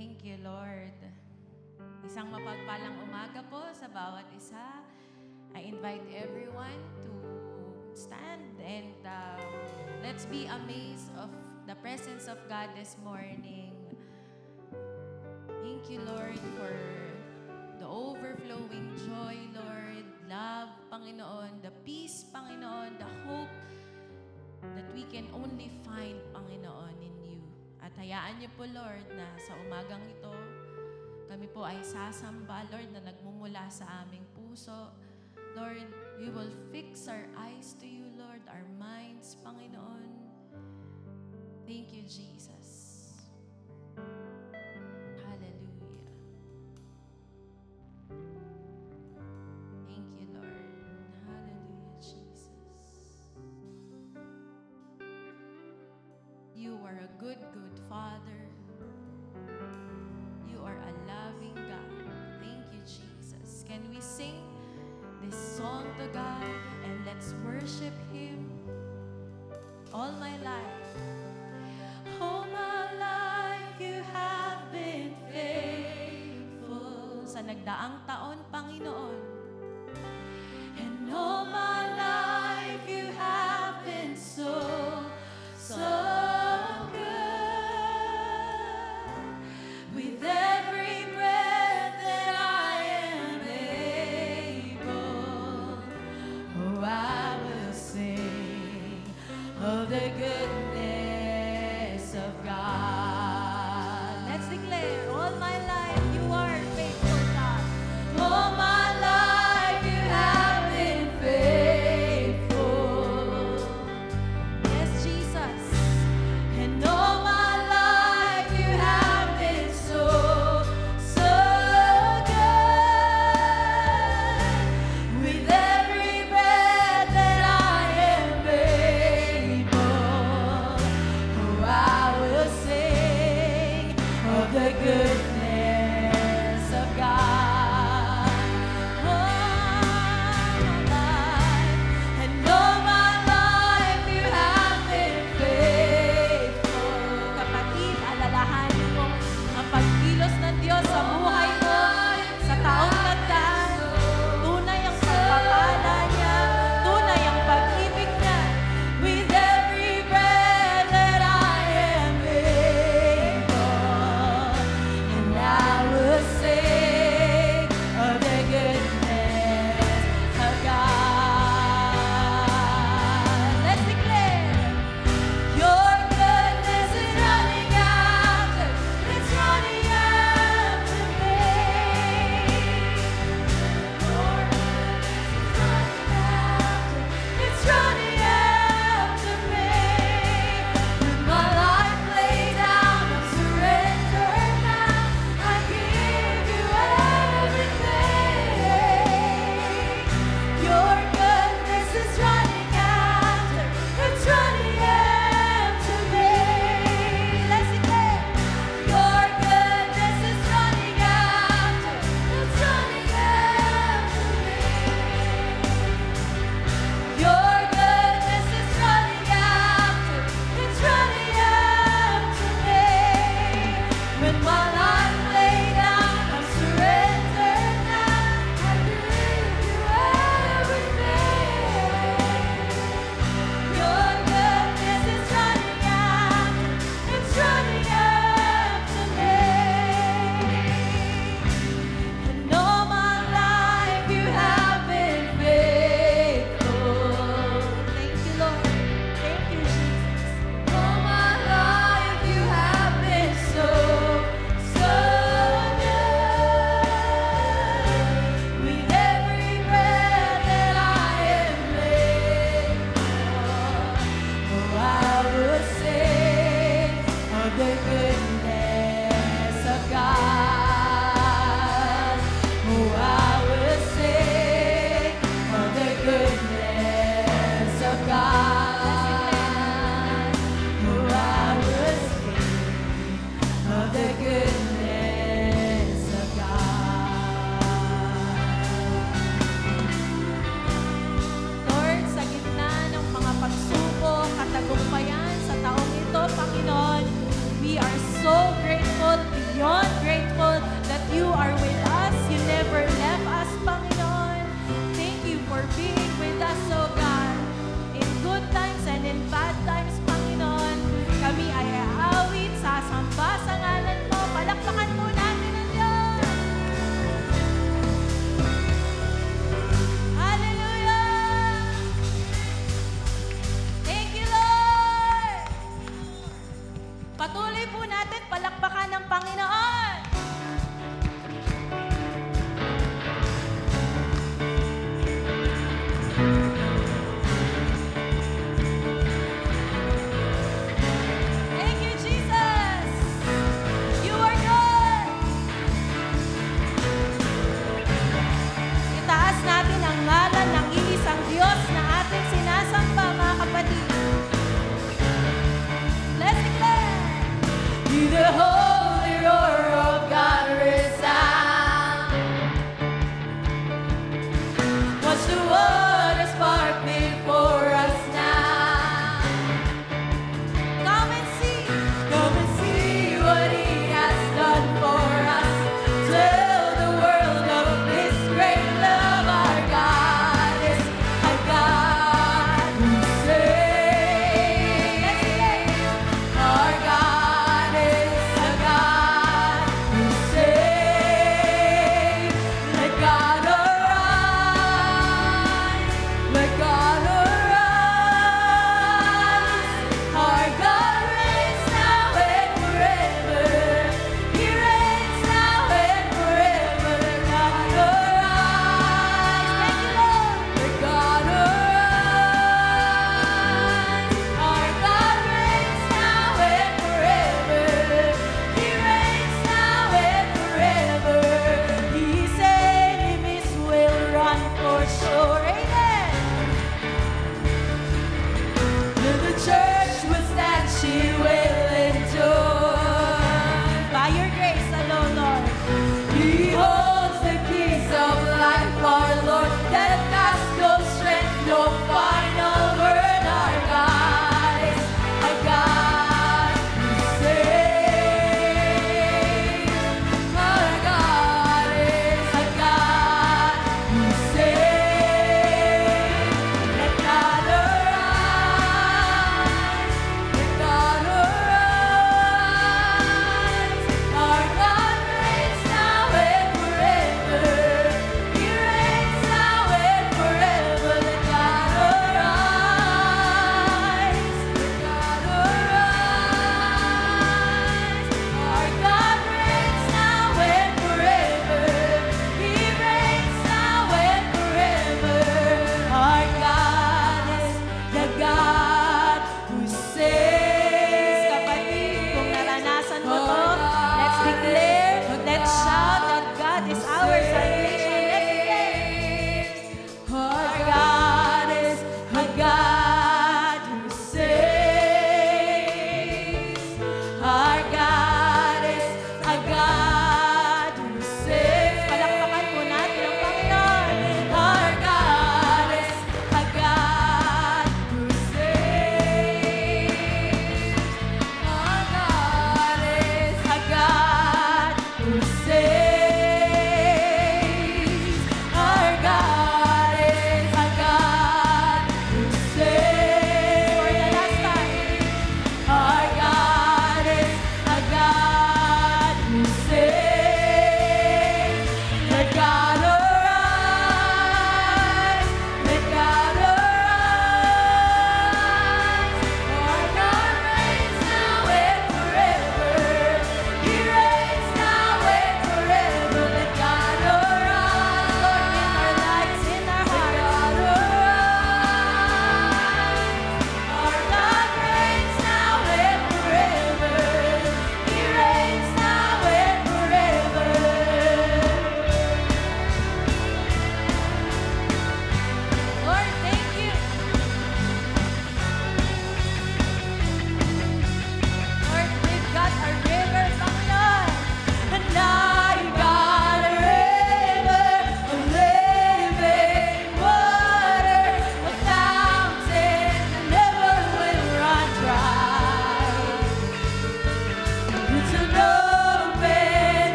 Thank you, Lord. Isang mapagpalang umaga po sa bawat isa. I invite everyone to stand and let's be amazed of the presence of God this morning. Thank you, Lord, for the overflowing joy, Lord, love, Panginoon, the peace, Panginoon, the hope that we can only find, Panginoon, in you. At hayaan niyo po, Lord, na sa umagang ito, kami po ay sasamba, Lord, na nagmumula sa aming puso. Lord, we will fix our eyes to you, Lord, our minds, Panginoon. Thank you, Jesus. Hallelujah. Thank you, Lord. Hallelujah, Jesus. You are a good, good Father. You are a loving God. Thank you, Jesus. Can we sing this song to God and let's worship Him? All my life, all my life you have been faithful. Sa nagdaang taon, Panginoon. And all my life you have been so good. With every breath that I am able, oh, I will sing of the goodness of God. Let's declare, all my life you are faithful, God. All my life you have been faithful.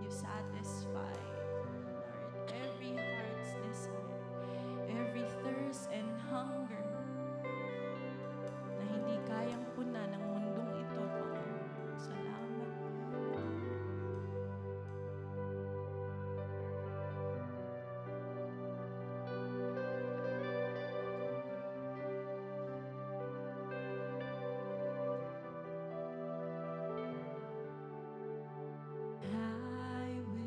you satisfy, Lord, every heart's desire, every thirst and hunger na hindi kayang punan ng mundong ito, Panginoon. Salamat. I will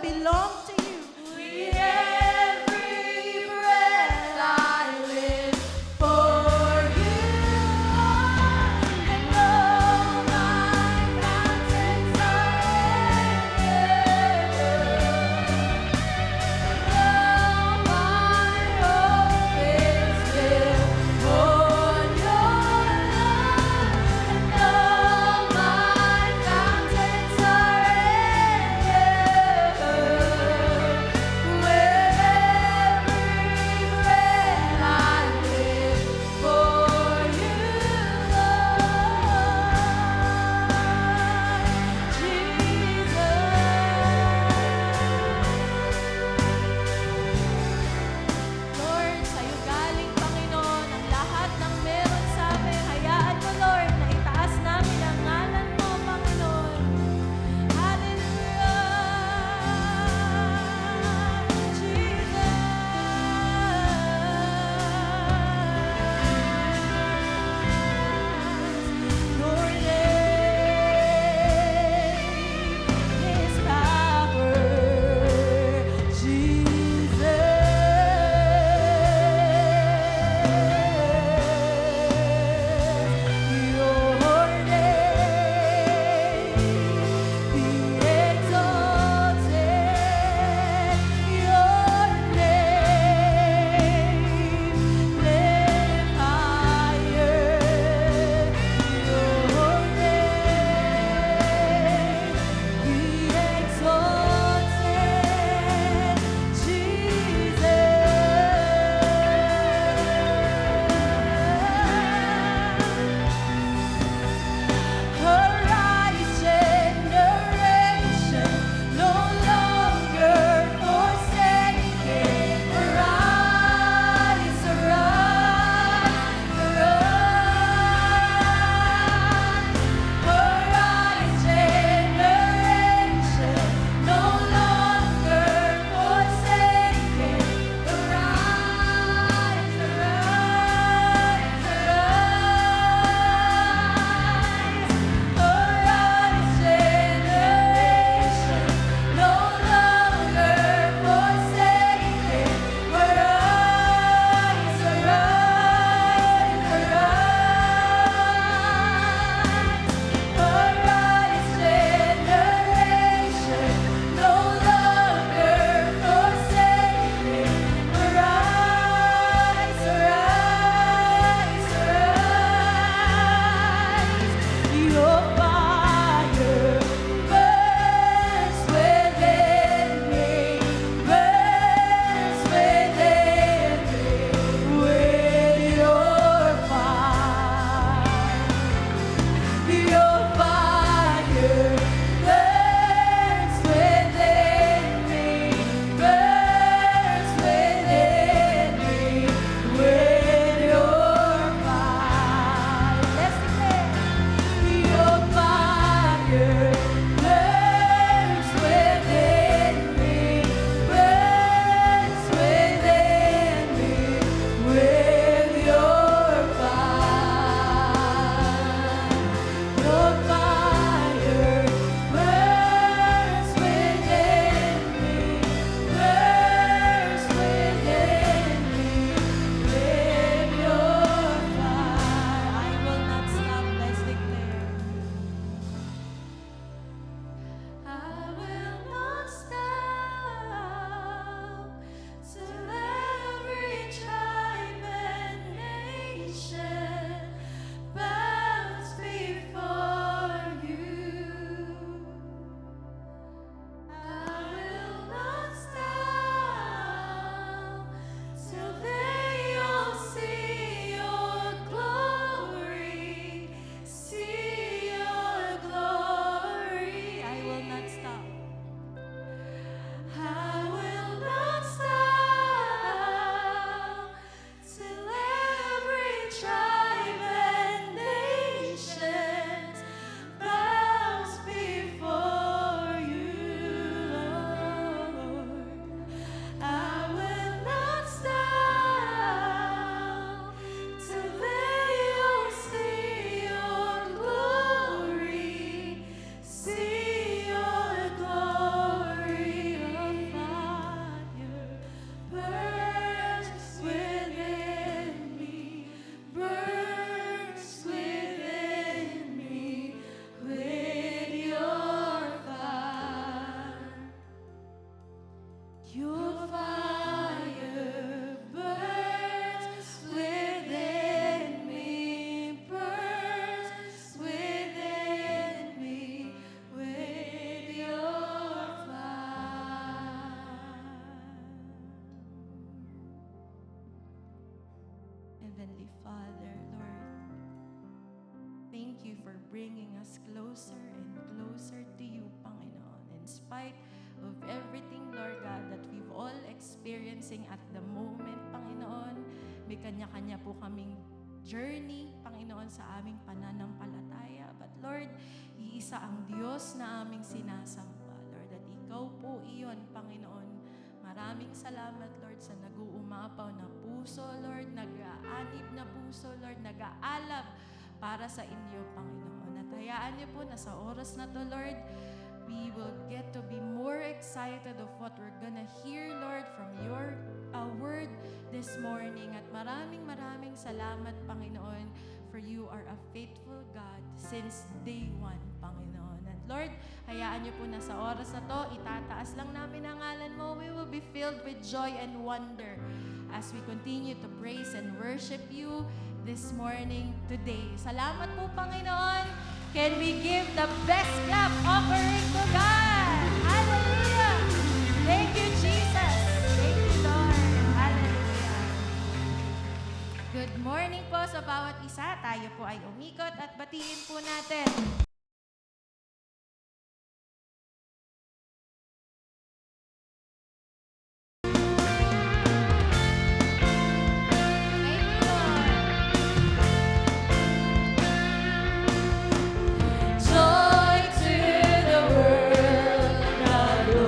belong to you. With every breath I live for you, and all my fountains are all my hope is built on your love, and all my fountains are Your fire burns within me, burns within me with your fire. Heavenly Father, Lord, thank you for bringing us closer and closer to you, Panginoon. In spite of everything, Lord God, that we've all experiencing at the moment, Panginoon, may kanya-kanya po kaming journey, Panginoon, sa aming pananampalataya. But Lord, iisa ang Diyos na aming sinasamba, Lord, at ikaw po iyon, Panginoon. Maraming salamat, Lord, sa nag-uumapaw na puso, Lord, nag-aanib na puso, Lord, nag-aalab para sa inyo, Panginoon. At hayaan niyo po na sa oras na to, Lord, we will get to be more excited of what we're gonna hear, Lord, from your word this morning. At maraming salamat, Panginoon, for you are a faithful God since day one, Panginoon. And Lord, hayaan niyo po na sa oras na to, itataas lang namin ang ngalan mo. We will be filled with joy and wonder as we continue to praise and worship you this morning, today. Salamat po, Panginoon. Can we give the best clap offering to God? Hallelujah! Thank you, Jesus. Thank you, Lord. Hallelujah. Good morning po sa bawat isa. Tayo po ay umikot at batiin po natin. Thank you, Lord. Joy to the world, the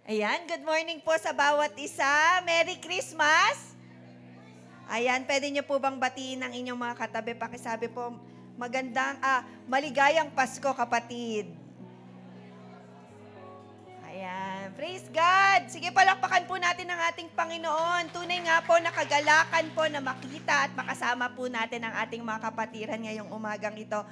Ayan, good morning po sa bawat isa. Merry Christmas! Ayan, pwede niyo po bang batiin ang inyong mga katabi? Pakisabi po, maligayang Pasko, kapatid. Ayan, praise God! Sige, palakpakan po natin ang ating Panginoon. Tunay nga po na kagalakan po na makita at makasama po natin ang ating mga kapatiran ngayong umagang ito.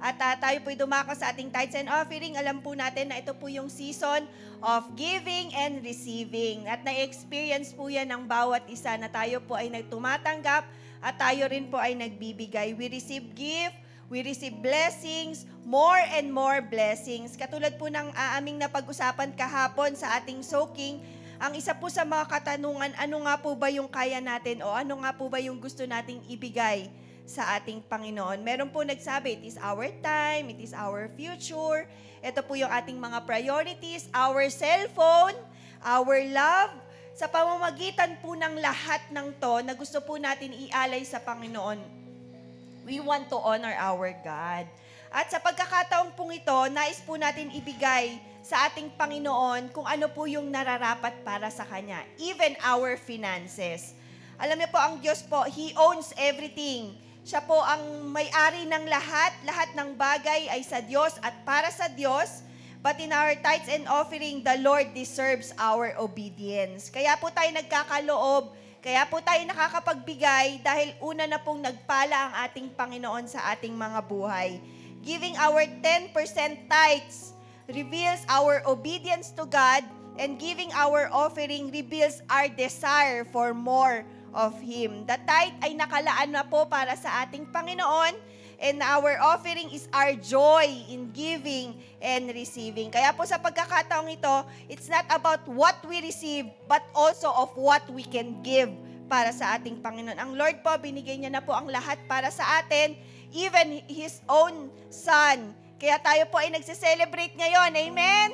At tayo po'y dumako sa ating tithes and offering. Alam po natin na ito po yung season of giving and receiving. At na-experience po yan ng bawat isa na tayo po ay nagtumatanggap at tayo rin po ay nagbibigay. We receive gift, we receive blessings, more and more blessings. Katulad po ng aming napag-usapan kahapon sa ating soaking, ang isa po sa mga katanungan, ano nga po ba yung kaya natin o ano nga po ba yung gusto nating ibigay sa ating Panginoon. Meron po nagsabi, it is our time, it is our future. Ito po yung ating mga priorities, our cellphone, our love. Sa pamamagitan po ng lahat ng to na gusto po natin ialay sa Panginoon, we want to honor our God. At sa pagkakataong pong ito, nais po natin ibigay sa ating Panginoon kung ano po yung nararapat para sa Kanya. Even our finances. Alam niyo po, ang Diyos po, He owns everything. Siya po ang may-ari ng lahat. Lahat ng bagay ay sa Diyos at para sa Diyos. But in our tithes and offering, the Lord deserves our obedience. Kaya po tayo nagkakaloob, kaya po tayo nakakapagbigay dahil una na pong nagpala ang ating Panginoon sa ating mga buhay. Giving our 10% tithes reveals our obedience to God, and giving our offering reveals our desire for more of Him. The tithe ay nakalaan na po para sa ating Panginoon, and our offering is our joy in giving and receiving. Kaya po sa pagkakataong ito, it's not about what we receive, but also of what we can give para sa ating Panginoon. Ang Lord po, binigay niya na po ang lahat para sa atin, even His own Son. Kaya tayo po ay nagse-celebrate ngayon. Amen?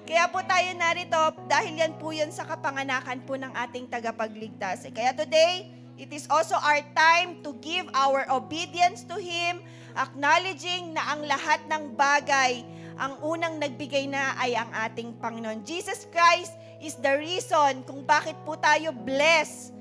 Kaya po tayo narito dahil yan po yan sa kapanganakan po ng ating tagapagligtas. Kaya today, it is also our time to give our obedience to Him, acknowledging na ang lahat ng bagay, ang unang nagbigay na ay ang ating Panginoon. Jesus Christ is the reason kung bakit po tayo blessed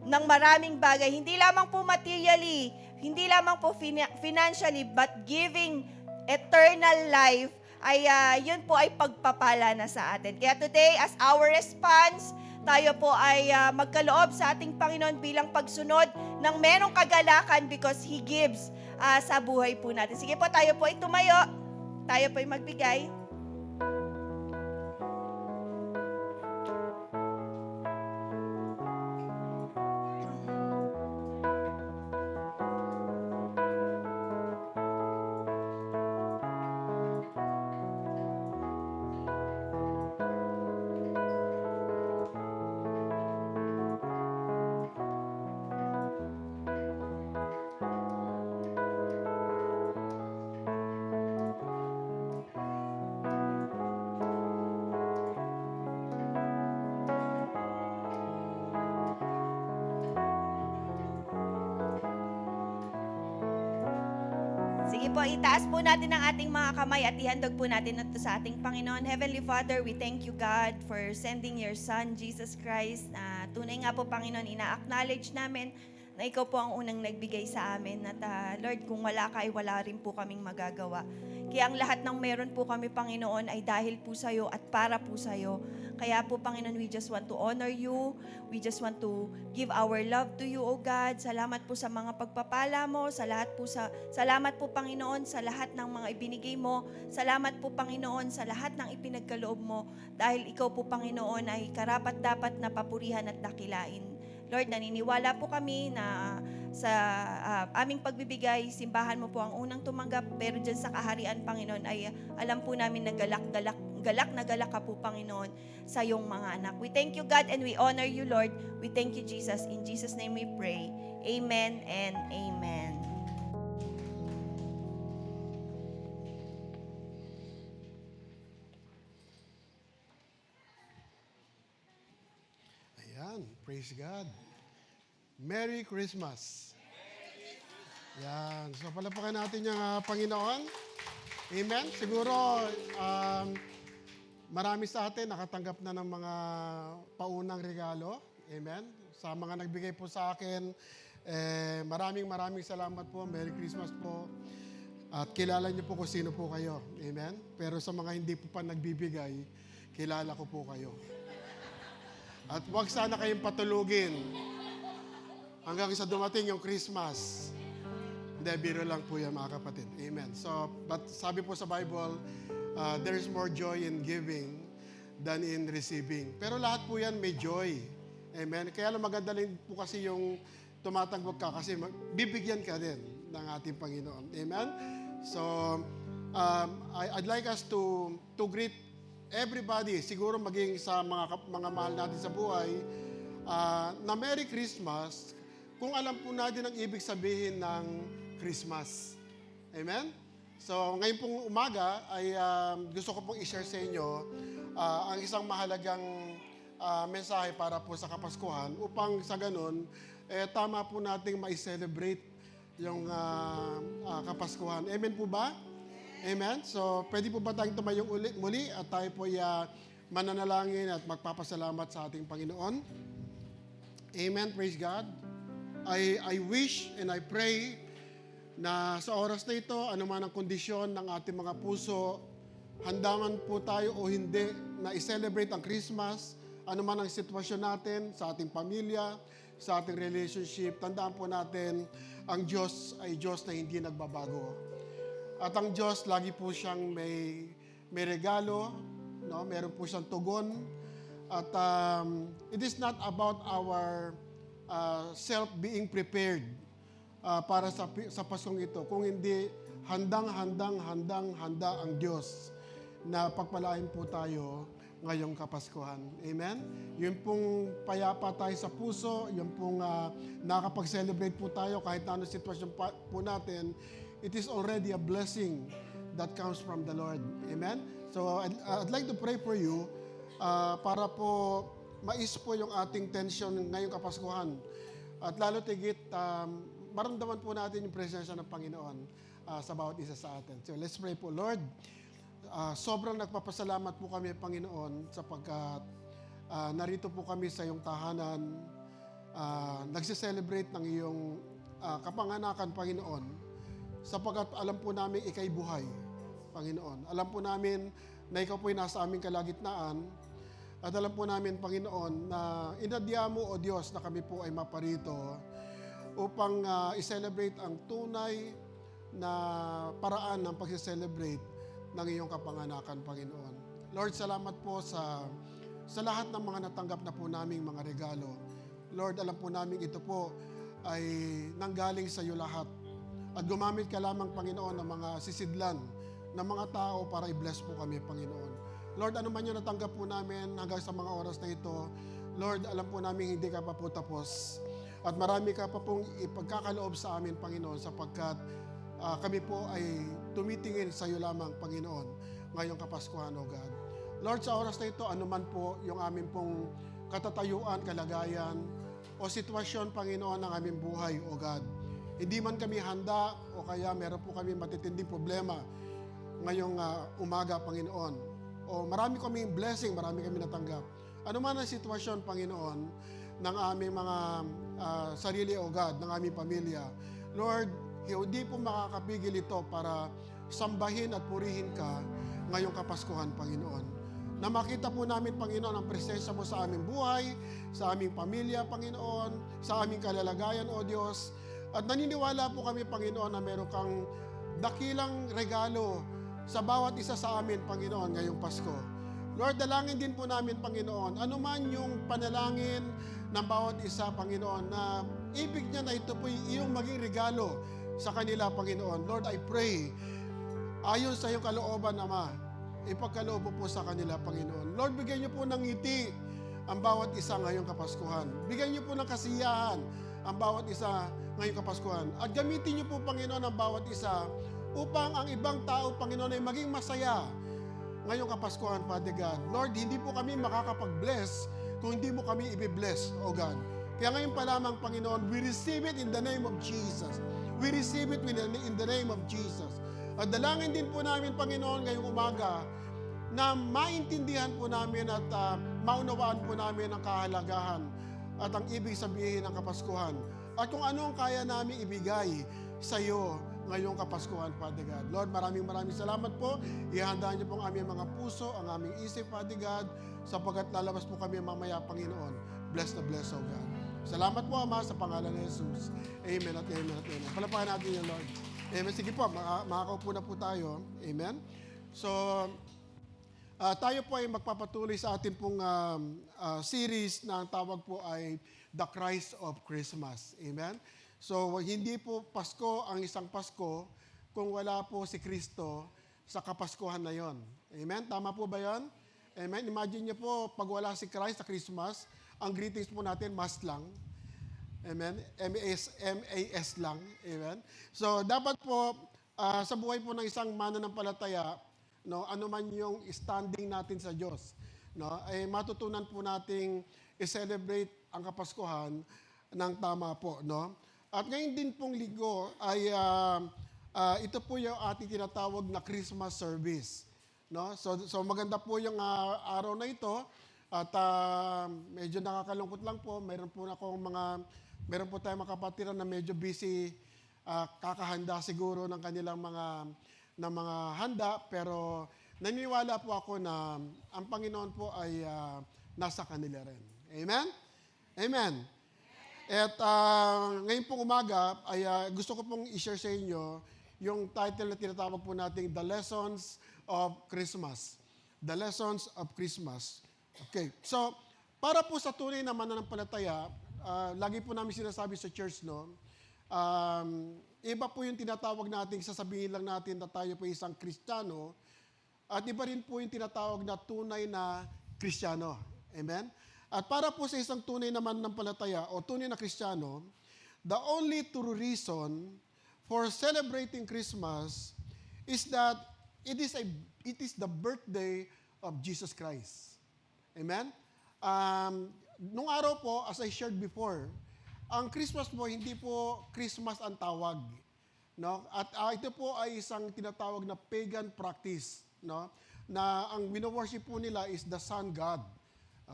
ng maraming bagay. Hindi lamang po materially, hindi lamang po financially, but giving eternal life ay yun po ay pagpapala na sa atin. Kaya today, as our response, tayo po ay magkaloob sa ating Panginoon bilang pagsunod ng merong kagalakan because He gives sa buhay po natin. Sige po, tayo po ay tumayo. Tayo po ay magbigay. Sige po, itaas po natin ang ating mga kamay at ihandog po natin ito sa ating Panginoon. Heavenly Father, we thank you, God, for sending your Son, Jesus Christ. Tunay nga po, Panginoon, ina-acknowledge namin na ikaw po ang unang nagbigay sa amin. At Lord, kung wala ka, ay wala rin po kaming magagawa. Kaya ang lahat ng meron po kami, Panginoon, ay dahil po sa iyo at para po sa iyo. Kaya po, Panginoon, we just want to honor you. We just want to give our love to you, O God. Salamat po sa mga pagpapala mo. Salamat po, Panginoon, sa lahat ng mga ibinigay mo. Salamat po, Panginoon, sa lahat ng ipinagkaloob mo. Dahil ikaw po, Panginoon, ay karapat-dapat na papurihan at dakilain. Lord, naniniwala po kami na sa aming pagbibigay, simbahan mo po ang unang tumanggap, pero dyan sa kaharian, Panginoon, ay alam po namin na galak na galak ka po, Panginoon, sa iyong mga anak. We thank you, God, and we honor you, Lord. We thank you, Jesus. In Jesus' name we pray. Amen and amen. Ayan, praise God. Merry Christmas. Yan, so palapakan natin yung Panginoon. Amen. Siguro, marami sa atin nakatanggap na ng mga paunang regalo. Amen. Sa mga nagbigay po sa akin, maraming salamat po. Merry Christmas po. At kilala niyo po kung sino po kayo. Amen. Pero sa mga hindi po pa nagbibigay, kilala ko po kayo. At huwag sana kayong patulugin hanggang sa dumating yung Christmas. Hindi, biro lang po yan mga kapatid. Amen. So, but sabi po sa Bible, there is more joy in giving than in receiving. Pero lahat po yan may joy. Amen. Kaya lang maganda rin po kasi yung tumatanggap ka kasi bibigyan ka din ng ating Panginoon. Amen. So, I'd like us to greet everybody, siguro maging sa mga mahal natin sa buhay, na Merry Christmas, kung alam po natin ang ibig sabihin ng Christmas. Amen? So, ngayon pong umaga ay gusto ko pong i-share sa inyo ang isang mahalagang mensahe para po sa Kapaskuhan upang sa ganun, tama po nating ma-celebrate yung Kapaskuhan. Amen po ba? Amen? So, pwede po ba tayong tumayong muli at tayo po mananalangin at magpapasalamat sa ating Panginoon? Amen? Praise God. I wish and I pray na sa oras na ito, anuman ang kondisyon ng ating mga puso, handa man po tayo o hindi na i-celebrate ang Christmas, anuman ang sitwasyon natin sa ating pamilya, sa ating relationship, tandaan po natin, ang Diyos ay Diyos na hindi nagbabago. At ang Diyos, lagi po siyang may regalo, no? Meron po siyang tugon. At it is not about our self being prepared para sa Paskong ito. Kung hindi, handa ang Diyos na pagpalain po tayo ngayong Kapaskuhan. Amen? Yung pong payapa tayo sa puso, yung pong nakapag-celebrate po tayo kahit na anong sitwasyon po natin, it is already a blessing that comes from the Lord. Amen? So, I'd like to pray for you para po mais po yung ating tension ngayong Kapaskuhan. At lalo tigit, maramdaman po natin yung presensya ng Panginoon sa bawat isa sa atin. So, let's pray po. Lord, sobrang nagpapasalamat po kami, Panginoon, sapagkat narito po kami sa iyong tahanan, nagsiselebrate ng iyong kapanganakan, Panginoon, sapagkat alam po namin ika'y buhay, Panginoon. Alam po namin na ikaw po'y nasa aming kalagitnaan, at alam po namin, Panginoon, na inadya mo, O Diyos, na kami po ay maparito upang i-celebrate ang tunay na paraan ng pag-celebrate ng iyong kapanganakan, Panginoon. Lord, salamat po sa lahat ng mga natanggap na po naming mga regalo. Lord, alam po namin ito po ay nanggaling sa iyo lahat. At gumamit ka lamang, Panginoon, ng mga sisidlan ng mga tao para i-bless po kami, Panginoon. Lord, ano man yung natanggap po namin hanggang sa mga oras na ito, Lord, alam po namin hindi ka pa po tapos. At marami ka pa pong ipagkakaloob sa amin, Panginoon, sapagkat kami po ay tumitingin sa iyo lamang, Panginoon, ngayong Kapaskuhan, O God. Lord, sa oras na ito, anuman po yung aming pong katatayuan, kalagayan, o sitwasyon, Panginoon, ng aming buhay, O God. Hindi man kami handa o kaya meron po kami matitinding problema ngayong umaga, Panginoon. O marami kaming blessing, marami kami natanggap. Ano man ang sitwasyon, Panginoon, ng aming mga sarili, O God, ng aming pamilya. Lord, hindi po makakapigil ito para sambahin at purihin ka ngayong Kapaskuhan, Panginoon. Na makita po namin, Panginoon, ang presensya mo sa aming buhay, sa aming pamilya, Panginoon, sa aming kalalagayan, O Diyos. At naniniwala po kami, Panginoon, na meron kang dakilang regalo sa bawat isa sa amin, Panginoon, ngayong Pasko. Lord, dalangin din po namin, Panginoon, anuman yung panalangin ng bawat isa, Panginoon, na ibig niya na ito po iyong maging regalo sa kanila, Panginoon. Lord, I pray, ayon sa iyong kalooban, Ama, ipagkaloob po sa kanila, Panginoon. Lord, bigyan niyo po ng ngiti ang bawat isa ngayong Kapaskuhan. Bigyan niyo po ng kasiyahan ang bawat isa ngayong Kapaskuhan. At gamitin niyo po, Panginoon, ang bawat isa upang ang ibang tao, Panginoon, ay maging masaya ngayong Kapaskuhan, Father God. Lord, hindi po kami makakapag-bless kung hindi mo kami i-bless, O God. Kaya ngayon pa lamang, Panginoon, we receive it in the name of Jesus. We receive it in the name of Jesus. At dalangin din po namin, Panginoon, ngayong umaga, na maintindihan po namin at maunawaan po namin ang kahalagahan at ang ibig sabihin ng Kapaskuhan. At kung ano ang kaya namin ibigay sa iyo ngayong Kapaskuhan, Father God. Lord, maraming salamat po. Ihandaan niyo po ang aming mga puso, ang aming isip, Father God, sapagkat lalabas po kami mamaya, Panginoon. Bless na bless, O God. Salamat po, Ama, sa pangalan ni Jesus. Amen at amen at amen. Palapakan natin yung Lord. Amen. Sige po, makakaupo na po tayo. Amen. So, tayo po ay magpapatuloy sa ating pong series na ang tawag po ay The Christ of Christmas. Amen. So, hindi po Pasko ang isang Pasko kung wala po si Kristo sa Kapaskuhan na yon. Amen. Tama po ba yon? Amen. Imagine niyo po, pag wala si Christ sa Christmas, ang greetings po natin, Mass lang. Amen. M-A-S lang. Amen. So, dapat po, sa buhay po ng isang mananampalataya, no, ano man yung standing natin sa Diyos, no, ay matutunan po nating i-celebrate ang Kapaskuhan ng tama po, no? At ngayon din pong linggo ay ito po yung ating tinatawag na Christmas service, no? So maganda po yung araw na ito at medyo nakakalungkot lang po, meron po tayong mga kapatiran na medyo busy kakahanda siguro ng kanilang mga handa, pero naniniwala po ako na ang Panginoon po ay nasa kanila rin. Amen? Amen. At ngayon pong umaga ay gusto ko pong i-share sa inyo yung title na tinatawag po natin The Lessons of Christmas. The Lessons of Christmas. Okay. So, para po sa tunay na mananampalataya, lagi po namin sinasabi sa church, no, iba po yung tinatawag natin, sasabihin lang natin na tayo po isang Kristiyano, at iba rin po yung tinatawag na tunay na Kristiyano. Amen? At para po sa isang tunay na mananampalataya o tunay na Kristiyano, the only true reason for celebrating Christmas is that it is the birthday of Jesus Christ. Amen? Nung araw po, as I shared before, ang Christmas po, hindi po Christmas ang tawag. No? At ito po ay isang tinatawag na pagan practice, no? Na ang wino-worship po nila is the sun god.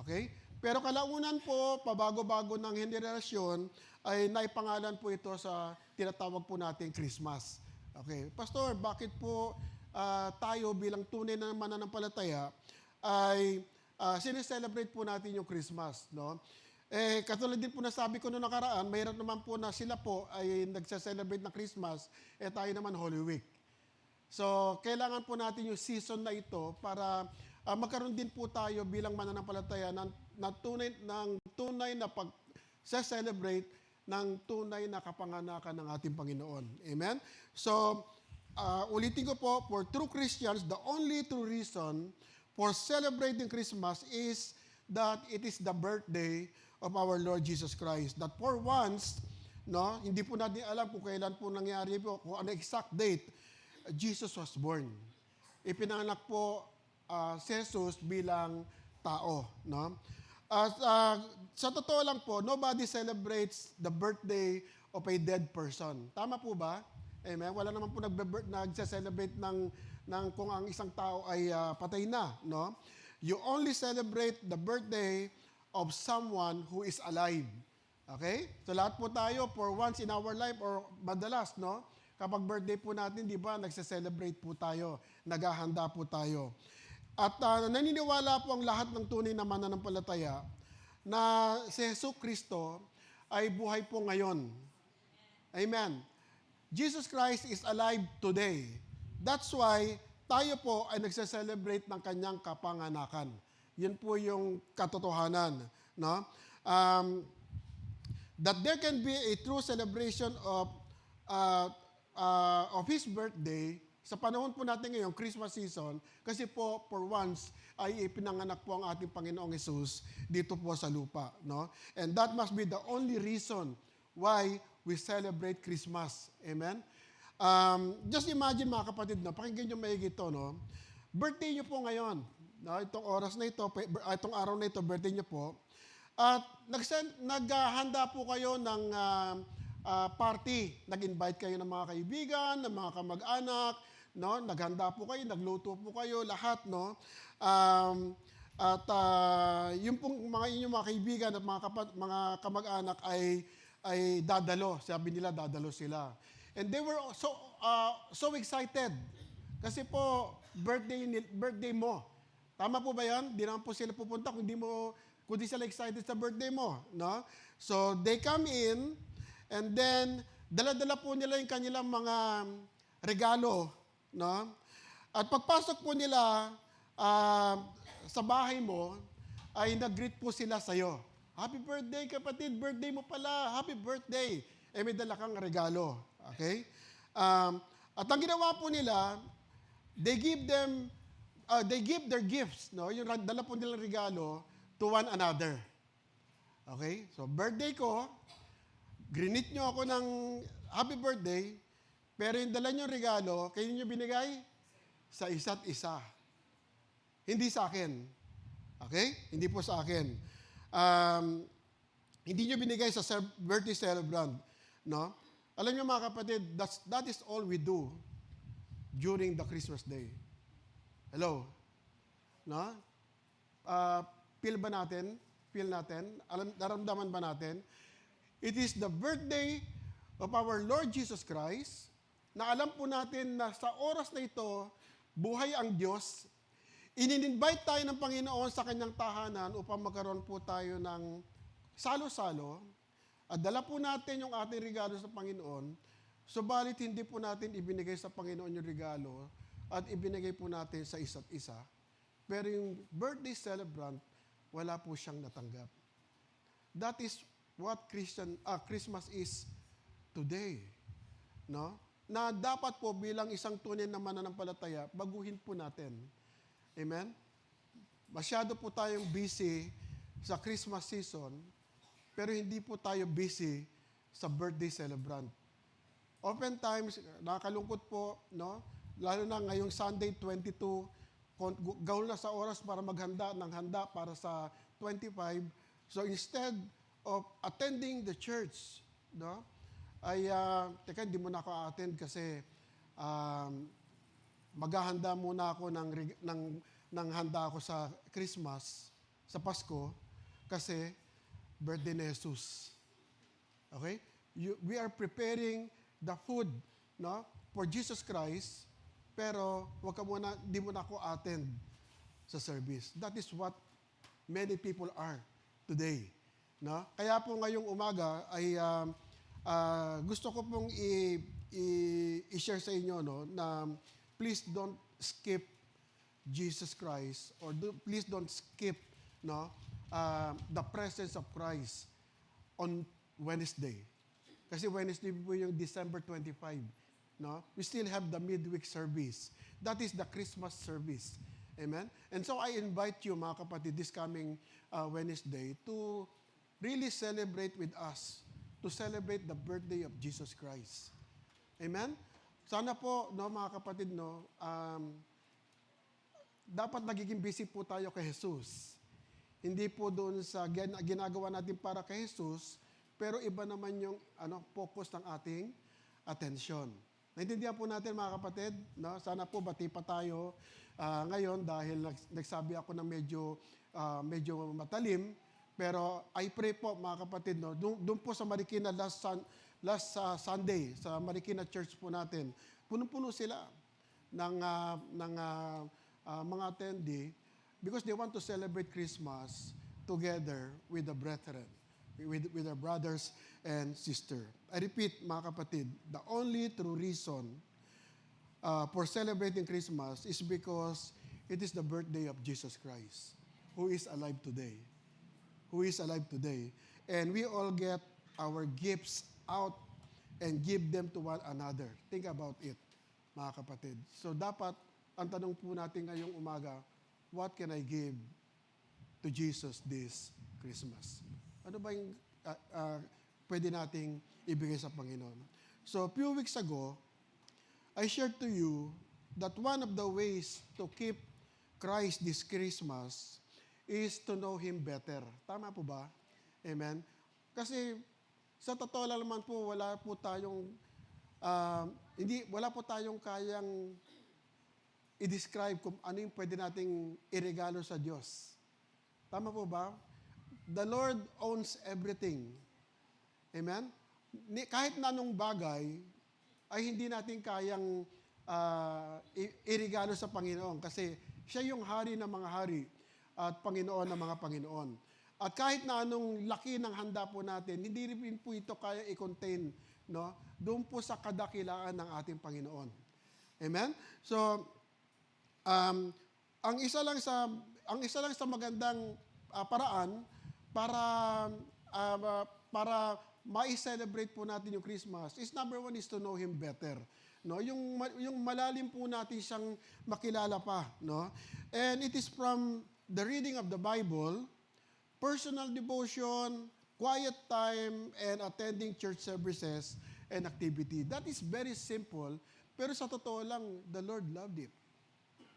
Okay? Pero kalaunan po, pabago-bago ng henerasyon, ay naipangalan po ito sa tinatawag po natin Christmas. Okay. Pastor, bakit po tayo bilang tunay na mananampalataya ay sineselebrate po natin yung Christmas, no? Katulad din po na sabi ko noong nakaraan, mayroon naman po na sila po ay nagse-celebrate na Christmas, tayo naman Holy Week. So, kailangan po natin yung season na ito para magkaroon din po tayo bilang mananampalataya ng tunay na pag-celebrate ng tunay na kapanganakan ng ating Panginoon. Amen? So, ulitin ko po, for true Christians, the only true reason for celebrating Christmas is that it is the birthday of our Lord Jesus Christ. That for once, no, hindi po natin alam kung kailan po nangyari po, kung ano exact date, Jesus was born. Ipinanganak po si Jesus bilang tao, no? Sa totoo lang po, nobody celebrates the birthday of a dead person. Tama po ba? Amen. Wala naman po nagse-celebrate ng kung ang isang tao ay patay na, no? You only celebrate the birthday of someone who is alive. Okay? So lahat po tayo for once in our life or madalas, no? Kapag birthday po natin, di ba, nagse-celebrate po tayo, naghahanda po tayo. At naniniwala po ang lahat ng tunay na mananampalataya na si Jesu Kristo ay buhay po ngayon. Amen. Jesus Christ is alive today. That's why tayo po ay nagse-celebrate ng kanyang kapanganakan. Yun po yung katotohanan, no? That there can be a true celebration of His birthday sa panahon po natin ngayon, Christmas season, kasi po, for once, ay ipinanganak po ang ating Panginoong Hesus dito po sa lupa, no? And that must be the only reason why we celebrate Christmas. Amen? Just imagine, mga kapatid, no? Pakinggan nyo maigi ito, no? Birthday nyo po ngayon. No? Itong oras na ito, itong araw na ito, birthday nyo po. At naghahanda po kayo ng party. Nag-invite kayo ng mga kaibigan, ng mga kamag-anak, no? Naghanda po kayo, nagluto po kayo, lahat, no? Yung pong mga inyong mga kaibigan at mga kamag-anak ay dadalo. Sabi nila, dadalo sila. And they were so excited. Kasi po, birthday mo. Tama po ba yan? Di naman po sila pupunta kundi sila excited sa birthday mo. No? So, they come in, and then, dala-dala po nila yung kanilang mga regalo. No? At pagpasok po nila sa bahay mo, ay nag-greet po sila sa'yo. Happy birthday, kapatid. Birthday mo pala. Happy birthday. May dala kang regalo. Okay? At ang ginawa po nila, they give their gifts, no? Yung dala po nilang regalo to one another. Okay? So, birthday ko, grinit nyo ako ng happy birthday, pero yung dala nyo regalo, kayo nyo binigay sa isa't isa. Hindi sa akin. Okay? Hindi po sa akin. Hindi nyo binigay sa birthday celebrant. No? Alam nyo mga kapatid, that is all we do during the Christmas day. Hello? No? Feel ba natin? Feel natin? Naramdaman ba natin? It is the birthday of our Lord Jesus Christ na alam po natin na sa oras na ito, buhay ang Diyos. In-invite tayo ng Panginoon sa kanyang tahanan upang magkaroon po tayo ng salo-salo at dala po natin yung ating regalo sa Panginoon, subalit hindi po natin ibinigay sa Panginoon yung regalo at ibinigay po natin sa isa't isa. Pero yung birthday celebrant, wala po siyang natanggap. That is what Christmas is today. No? Na dapat po bilang isang tunay na mananampalataya, baguhin po natin. Amen? Masyado po tayong busy sa Christmas season, pero hindi po tayo busy sa birthday celebrant. Oftentimes, nakakalungkot po, no? Lalo na ngayong Sunday 22, gawin na sa oras para maghanda ng handa para sa 25. So instead of attending the church, no? Teka, hindi mo na ako attend kasi maghahanda muna ako ng handa ako sa Christmas, sa Pasko, kasi birthday ni Jesus. Okay? We are preparing the food, no, for Jesus Christ, pero di mo na ako attend sa service. That is what many people are today. No? Kaya po ngayong umaga ay gusto ko pong i-share sa inyo, no, na please don't skip Jesus Christ or please don't skip, no, the presence of Christ on Wednesday. Kasi Wednesday po yung December 25. No? We still have the midweek service. That is the Christmas service. Amen? And so I invite you, mga kapatid, this coming Wednesday to really celebrate with us, to celebrate the birthday of Jesus Christ. Amen? Sana po, no, mga kapatid, no, dapat nagiging busy po tayo kay Jesus. Hindi po doon sa ginagawa natin para kay Jesus, pero iba naman yung focus ng ating atensyon. Naintindihan po natin mga kapatid, no? Sana po bati pa tayo ngayon dahil nagsabi ako na medyo matalim, pero I pray po mga kapatid, no? Doon po sa Marikina last Sunday, sa Marikina Church po natin, punong-puno sila ng mga attendee because they want to celebrate Christmas together with the brethren, with our brothers and sisters. I repeat, mga kapatid, the only true reason for celebrating Christmas is because it is the birthday of Jesus Christ, who is alive today. Who is alive today. And we all get our gifts out and give them to one another. Think about it, mga kapatid. So dapat, ang tanong po natin ngayong umaga, what can I give to Jesus this Christmas? Ano ba yung pwede nating ibigay sa Panginoon? So, a few weeks ago, I shared to you that one of the ways to keep Christ this Christmas is to know Him better. Tama po ba? Amen? Kasi, sa totoo lang naman po, wala po tayong kayang i-describe kung ano yung pwede nating iregalo sa Diyos. Tama po ba? The Lord owns everything. Amen? Kahit na anong bagay, ay hindi natin kayang iregalo sa Panginoon kasi siya yung hari ng mga hari at Panginoon ng mga Panginoon. At kahit na anong laki ng handa po natin, hindi rin po ito kaya i-contain, no? Doon po sa kadakilaan ng ating Panginoon. Amen? So, ang isa lang sa magandang paraan para ma-celebrate po natin yung Christmas is number one is to know Him better. No, yung malalim po natin siyang makilala pa, no? And it is from the reading of the Bible, personal devotion, quiet time, and attending church services and activity. That is very simple, pero sa totoo lang, the Lord loved it.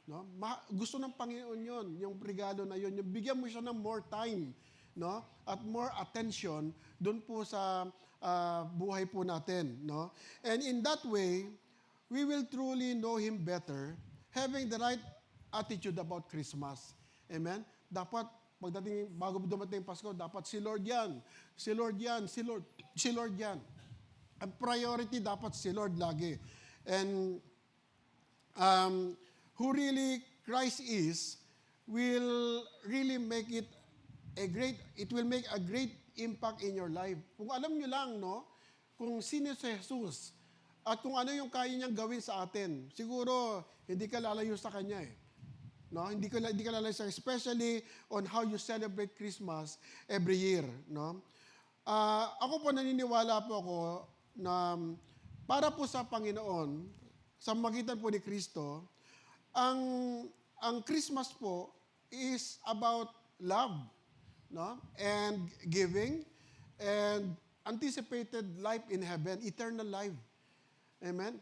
No? Gusto ng Panginoon yon, yung regalo na yon, yung bigyan mo siya ng more time, no? At more attention doon po sa buhay po natin, no? And in that way, we will truly know Him better, having the right attitude about Christmas. Amen? Dapat, bago dumating Pasko, dapat si Lord yan, si Lord yan, si Lord yan. Ang priority dapat si Lord lagi. And who really Christ is, will really make it will make a great impact in your life. Kung alam nyo lang, no, kung sino si Jesus, at kung ano yung kaya niyang gawin sa atin, siguro hindi ka lalayo sa Kanya eh. No? Hindi ka lalayo sa especially on how you celebrate Christmas every year. No? Ako po naniniwala po ako na para po sa Panginoon, sa magitan po ni Kristo, ang Christmas po is about love, no? And giving, and anticipated life in heaven, eternal life. Amen?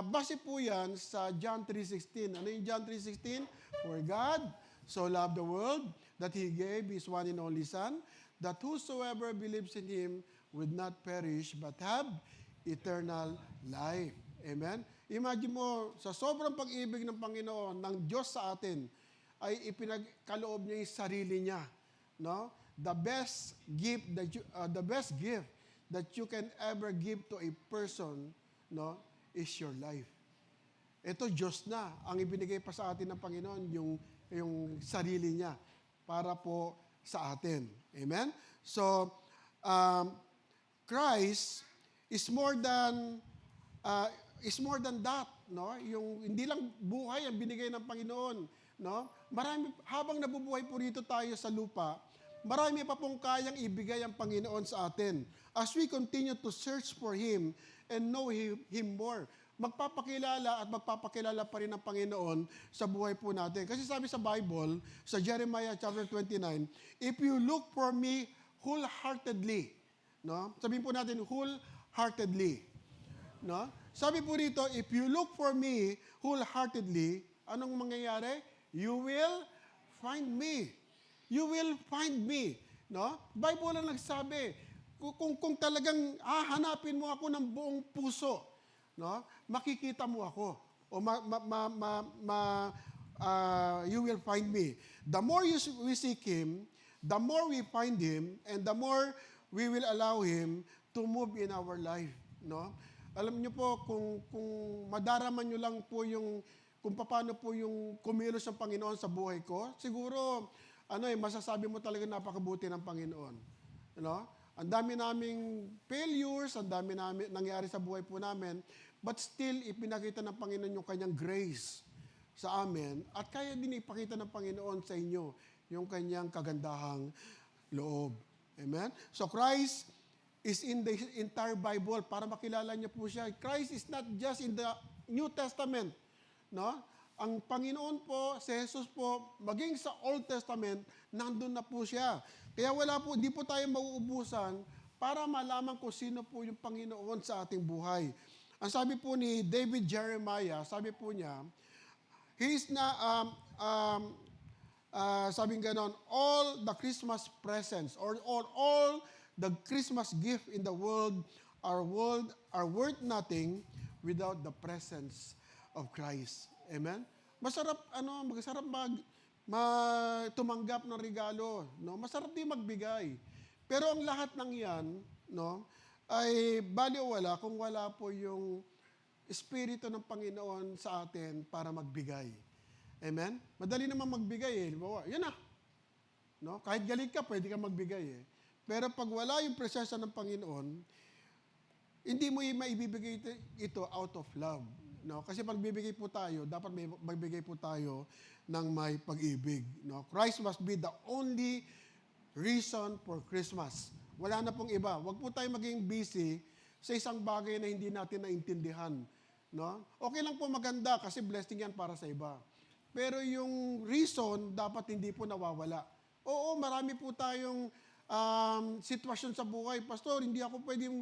Base po yan sa John 3:16. Ano yung John 3:16? For God so loved the world that He gave His one and only Son, that whosoever believes in Him would not perish but have eternal life. Amen? Imagine mo, sa sobrang pag-ibig ng Panginoon, ng Diyos sa atin, ay ipinagkaloob niya yung sarili niya. No? The best gift that you can ever give to a person, no, is your life. Ito, Diyos na. Ang ibinigay pa sa atin ng Panginoon, yung sarili niya para po sa atin. Amen? So, Christ is more than that, no? Yung hindi lang buhay ang binigay ng Panginoon, no? Habang nabubuhay po rito tayo sa lupa, marami pa pong kayang ibigay ang Panginoon sa atin. As we continue to search for Him and know Him more, magpapakilala pa rin ang Panginoon sa buhay po natin. Kasi sabi sa Bible, sa Jeremiah chapter 29, if you look for me wholeheartedly, no? Sabihin po natin, wholeheartedly. No? Sabi po dito, if you look for me wholeheartedly, anong mangyayari? You will find me. You will find me. No? Bible lang nagsabi, kung talagang hahanapin mo ako ng buong puso, no? Makikita mo ako. O you will find me. The more we seek Him, the more we find Him, and the more we will allow Him to move in our life. No? Alam niyo po, kung madaraman niyo lang po kung paano po yung kumilos ng Panginoon sa buhay ko, siguro, masasabi mo talaga napakabuti ng Panginoon. No? Ang dami naming failures, ang dami namin nangyari sa buhay po namin, but still, ipinakita ng Panginoon yung kanyang grace sa amin, at kaya din ipakita ng Panginoon sa inyo yung kanyang kagandahang loob. Amen? So, Christ is in the entire Bible para makilala niyo po siya. Christ is not just in the New Testament. No? Ang Panginoon po, si Jesus po, maging sa Old Testament, nandun na po siya. Kaya hindi po tayo mauubusan para malaman kung sino po yung Panginoon sa ating buhay. Ang sabi po ni David Jeremiah, sabi po niya, sabing ganon, all the Christmas presents or all the Christmas gift in the world are worth nothing without the presence of Christ. Amen? masarap tumanggap ng regalo, no? Masarap din magbigay. Pero ang lahat ng 'yan, no, ay baliwala kung wala po yung Espiritu ng Panginoon sa atin para magbigay. Amen? Madali naman magbigay eh. Halimbawa, yan na. No? Kahit galing ka, pwede ka magbigay eh. Pero pag wala yung presensya ng Panginoon, hindi mo maibibigay ito out of love. No? Kasi pag bibigay po tayo, dapat magbigay po tayo ng may pag-ibig. No? Christ must be the only reason for Christmas. Wala na pong iba. Huwag po tayo maging busy sa isang bagay na hindi natin naintindihan. No? Okay lang po maganda kasi blessing yan para sa iba. Pero yung reason, dapat hindi po nawawala. Oo, marami po tayong sitwasyon sa buhay. Pastor, hindi ako pwedeng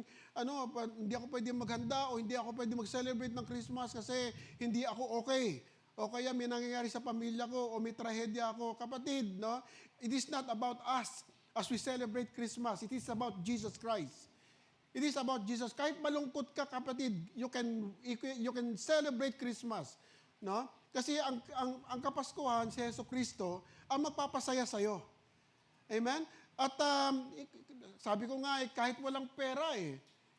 maghanda o hindi ako pwedeng mag-celebrate ng Christmas kasi hindi ako okay. O kaya may nangyayari sa pamilya ko o may trahedya ako. Kapatid, no? It is not about us as we celebrate Christmas. It is about Jesus Christ. It is about Jesus. Kahit malungkot ka, kapatid, you can celebrate Christmas, no? Kasi ang Kapaskuhan si Jesucristo ang magpapasaya sa iyo. Amen? At sabi ko nga kahit walang pera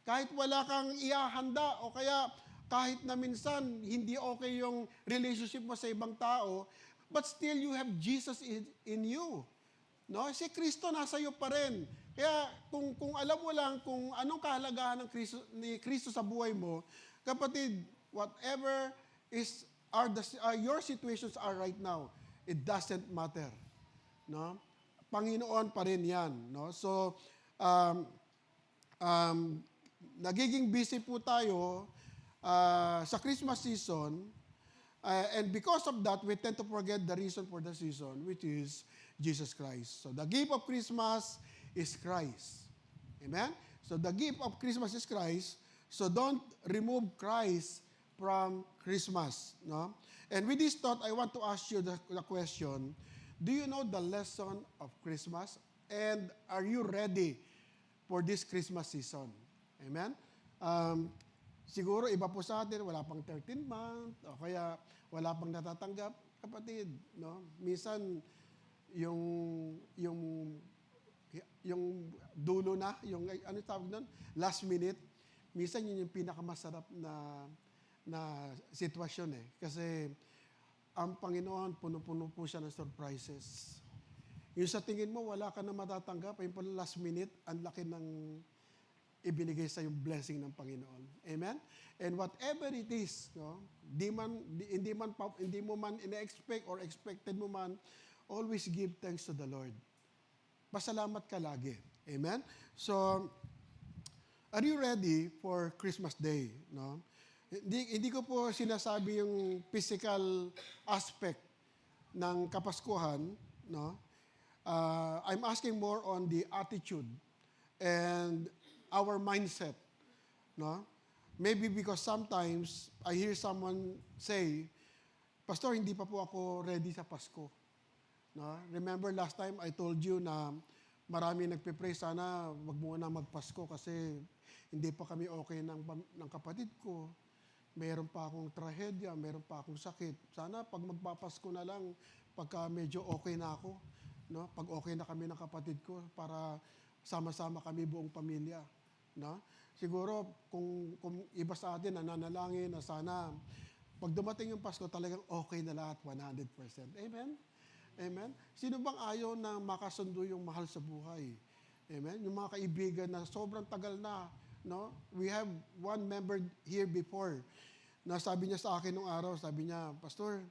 kahit wala kang iahanda o kaya kahit na minsan hindi okay yung relationship mo sa ibang tao, but still you have Jesus in you. No? Si Kristo nasa iyo pa rin. Kaya kung alam mo lang kung anong kahalagahan ni Kristo sa buhay mo, kapatid, whatever your situations are right now, it doesn't matter. No? Panginoon pa rin 'yan, no? So nagiging busy po tayo sa Christmas season, and because of that, we tend to forget the reason for the season, which is Jesus Christ. So the gift of Christmas is Christ. Amen? So the gift of Christmas is Christ. So don't remove Christ from Christmas. No? And with this thought, I want to ask you the question, do you know the lesson of Christmas? And are you ready for this Christmas season? Amen? Siguro iba po sa atin, wala pang 13 month, o kaya wala pang natatanggap. Kapatid, no? Minsan, yung dulo na, yung ano tawag doon? Last minute. Minsan yun yung pinakamasarap na sitwasyon Kasi ang Panginoon, puno-puno po siya ng surprises. Yung sa tingin mo, wala ka na matatanggap, ayun pala last minute, ang laki ng ibinigay sa yung blessing ng Panginoon. Amen? And whatever it is, no, hindi mo man ina-expect or expected mo man, always give thanks to the Lord. Pasalamat ka lagi. Amen? So, are you ready for Christmas Day? No? Hindi ko po sinasabi yung physical aspect ng Kapaskuhan. No? I'm asking more on the attitude and our mindset. No? Maybe because sometimes I hear someone say, Pastor, hindi pa po ako ready sa Pasko. No? Remember last time I told you na marami nagpe-pray, sana wag muna magpasko kasi hindi pa kami okay ng kapatid ko. Meron pa akong trahedya, meron pa akong sakit. Sana pag magpapasko na lang, pagka medyo okay na ako, no? Pag okay na kami ng kapatid ko, para sama-sama kami buong pamilya. No? Siguro, kung iba sa atin, nananalangin na sana, pag dumating yung Pasko, talagang okay na lahat, 100%. Amen? Amen? Sino bang ayaw na makasundo yung mahal sa buhay? Amen? Yung mga kaibigan na sobrang tagal na, no? We have one member here before na sabi niya sa akin nung araw, sabi niya, Pastor,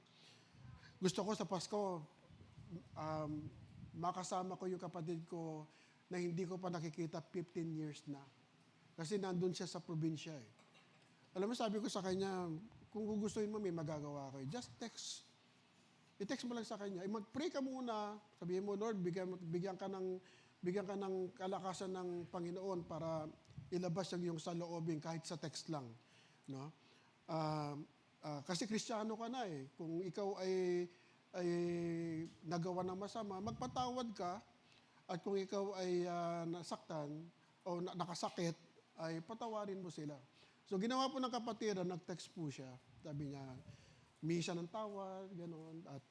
gusto ko sa Pasko, makasama ko yung kapatid ko na hindi ko pa nakikita 15 years na. Kasi nandun siya sa probinsya Alam mo, sabi ko sa kanya, kung gugustuhin mo, may magagawa ko. Just text. I-text mo lang sa kanya. Mag-pray ka muna. Sabihin mo, Lord, bigyan ka ng kalakasan ng Panginoon para ilabas yung iyong saloobin kahit sa text lang. No? Kasi Kristiyano ka na Kung ikaw ay nagawa ng masama, magpatawad ka. At kung ikaw ay nasaktan o nakasakit, ay patawarin mo sila. So ginawa po ng kapatiran, nag-text po siya. Sabi niya, misa ng tawad, gano'n. At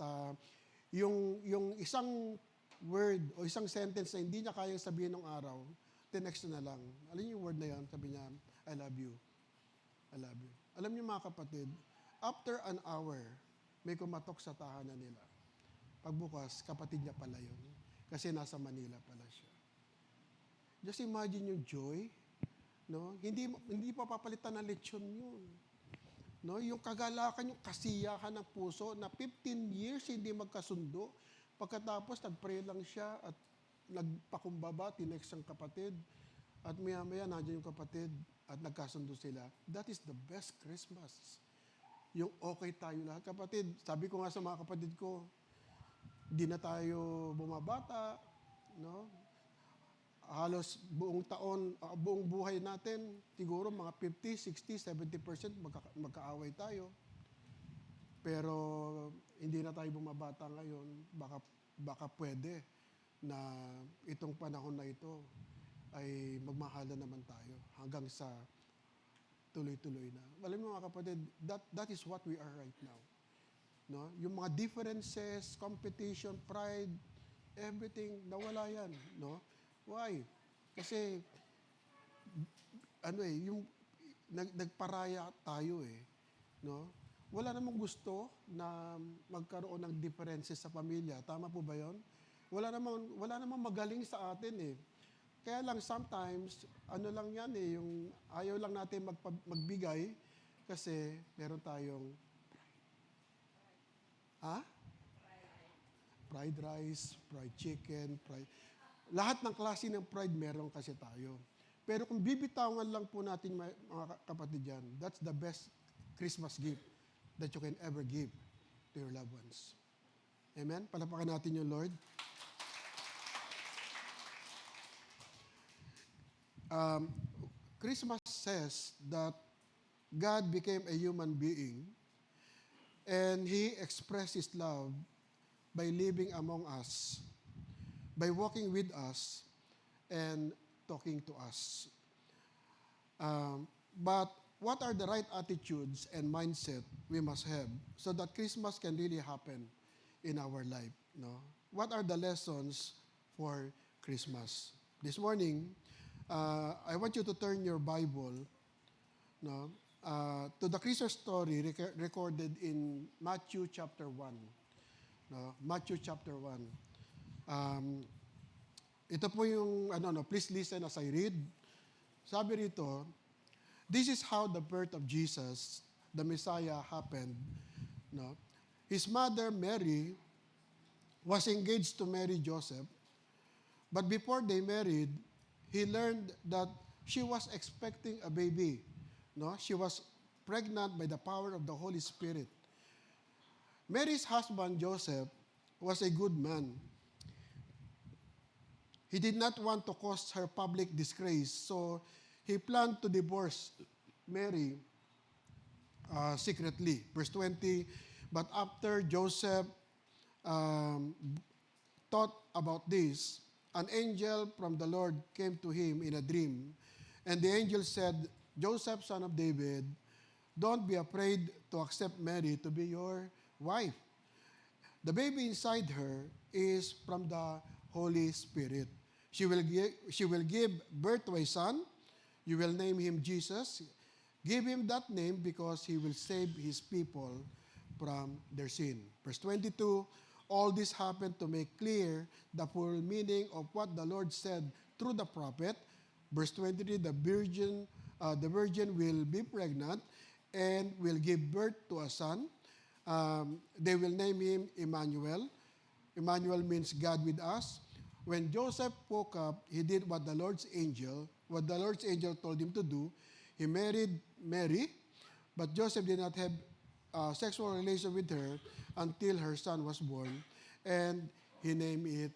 yung isang word o isang sentence na hindi niya kayang sabihin ng araw, tinext na lang. Alam niyo yung word na yan? Sabi niya, I love you. I love you. Alam niyo mga kapatid, after an hour, may kumatok sa tahanan nila. Pagbukas, kapatid niya pala yun. Kasi nasa Manila pala siya. Just imagine yung joy. No? Hindi pa papalitan ng lechon yun. No? Yung kagalakan, yung kasiyahan ng puso na 15 years hindi magkasundo. Pagkatapos, nag-pray lang siya at nagpakumbaba, tinext ang kapatid. At maya-maya, nandiyan yung kapatid at nagkasundo sila. That is the best Christmas. Yung okay tayo lahat. Kapatid, sabi ko nga sa mga kapatid ko, di na tayo bumabata, no? Halos buong taon, buong buhay natin, siguro mga 50, 60, 70% magkaaway tayo. Pero hindi na tayo bumabata ngayon, baka pwede na itong panahon na ito ay magmahalan naman tayo hanggang sa tuloy-tuloy na. Alam mo mga kapatid, that is what we are right now. No? Yung mga differences, competition, pride, everything, nawala yan. No? Why? Kasi, yung nagparaya tayo eh. No? Wala namang gusto na magkaroon ng differences sa pamilya. Tama po ba yon? Wala namang magaling sa atin eh. Kaya lang sometimes, lang yan eh, yung ayaw lang natin magbigay kasi meron tayong fried rice, fried chicken, lahat ng klase ng fried meron kasi tayo. Pero kung bibitawan lang po natin mga kapatid yan, that's the best Christmas gift that you can ever give to your loved ones. Amen? Palapakan natin yung Lord. Christmas says that God became a human being and He expressed His love by living among us, by walking with us, and talking to us. But what are the right attitudes and mindset we must have so that Christmas can really happen in our life? No? What are the lessons for Christmas? This morning, I want you to turn your Bible to the Christmas story recorded in Matthew chapter 1. No? Matthew chapter 1. Ito po yung, please listen as I read. Sabi rito, this is how the birth of Jesus, the Messiah, happened. No? His mother, Mary, was engaged to marry Joseph. But before they married, he learned that she was expecting a baby. No? She was pregnant by the power of the Holy Spirit. Mary's husband, Joseph, was a good man. He did not want to cause her public disgrace, so he planned to divorce Mary secretly. Verse 20, but after Joseph thought about this, an angel from the Lord came to him in a dream, and the angel said, Joseph, son of David, don't be afraid to accept Mary to be your wife. The baby inside her is from the Holy Spirit. She will give birth to a son. You will name him Jesus. Give him that name because he will save his people from their sin. Verse 22, all this happened to make clear the full meaning of what the Lord said through the prophet. Verse 23, the virgin will be pregnant and will give birth to a son. They will name him Emmanuel. Emmanuel means God with us. When Joseph woke up, he did what the Lord's angel told him to do. He married Mary, but Joseph did not have sexual relation with her until her son was born, and he named it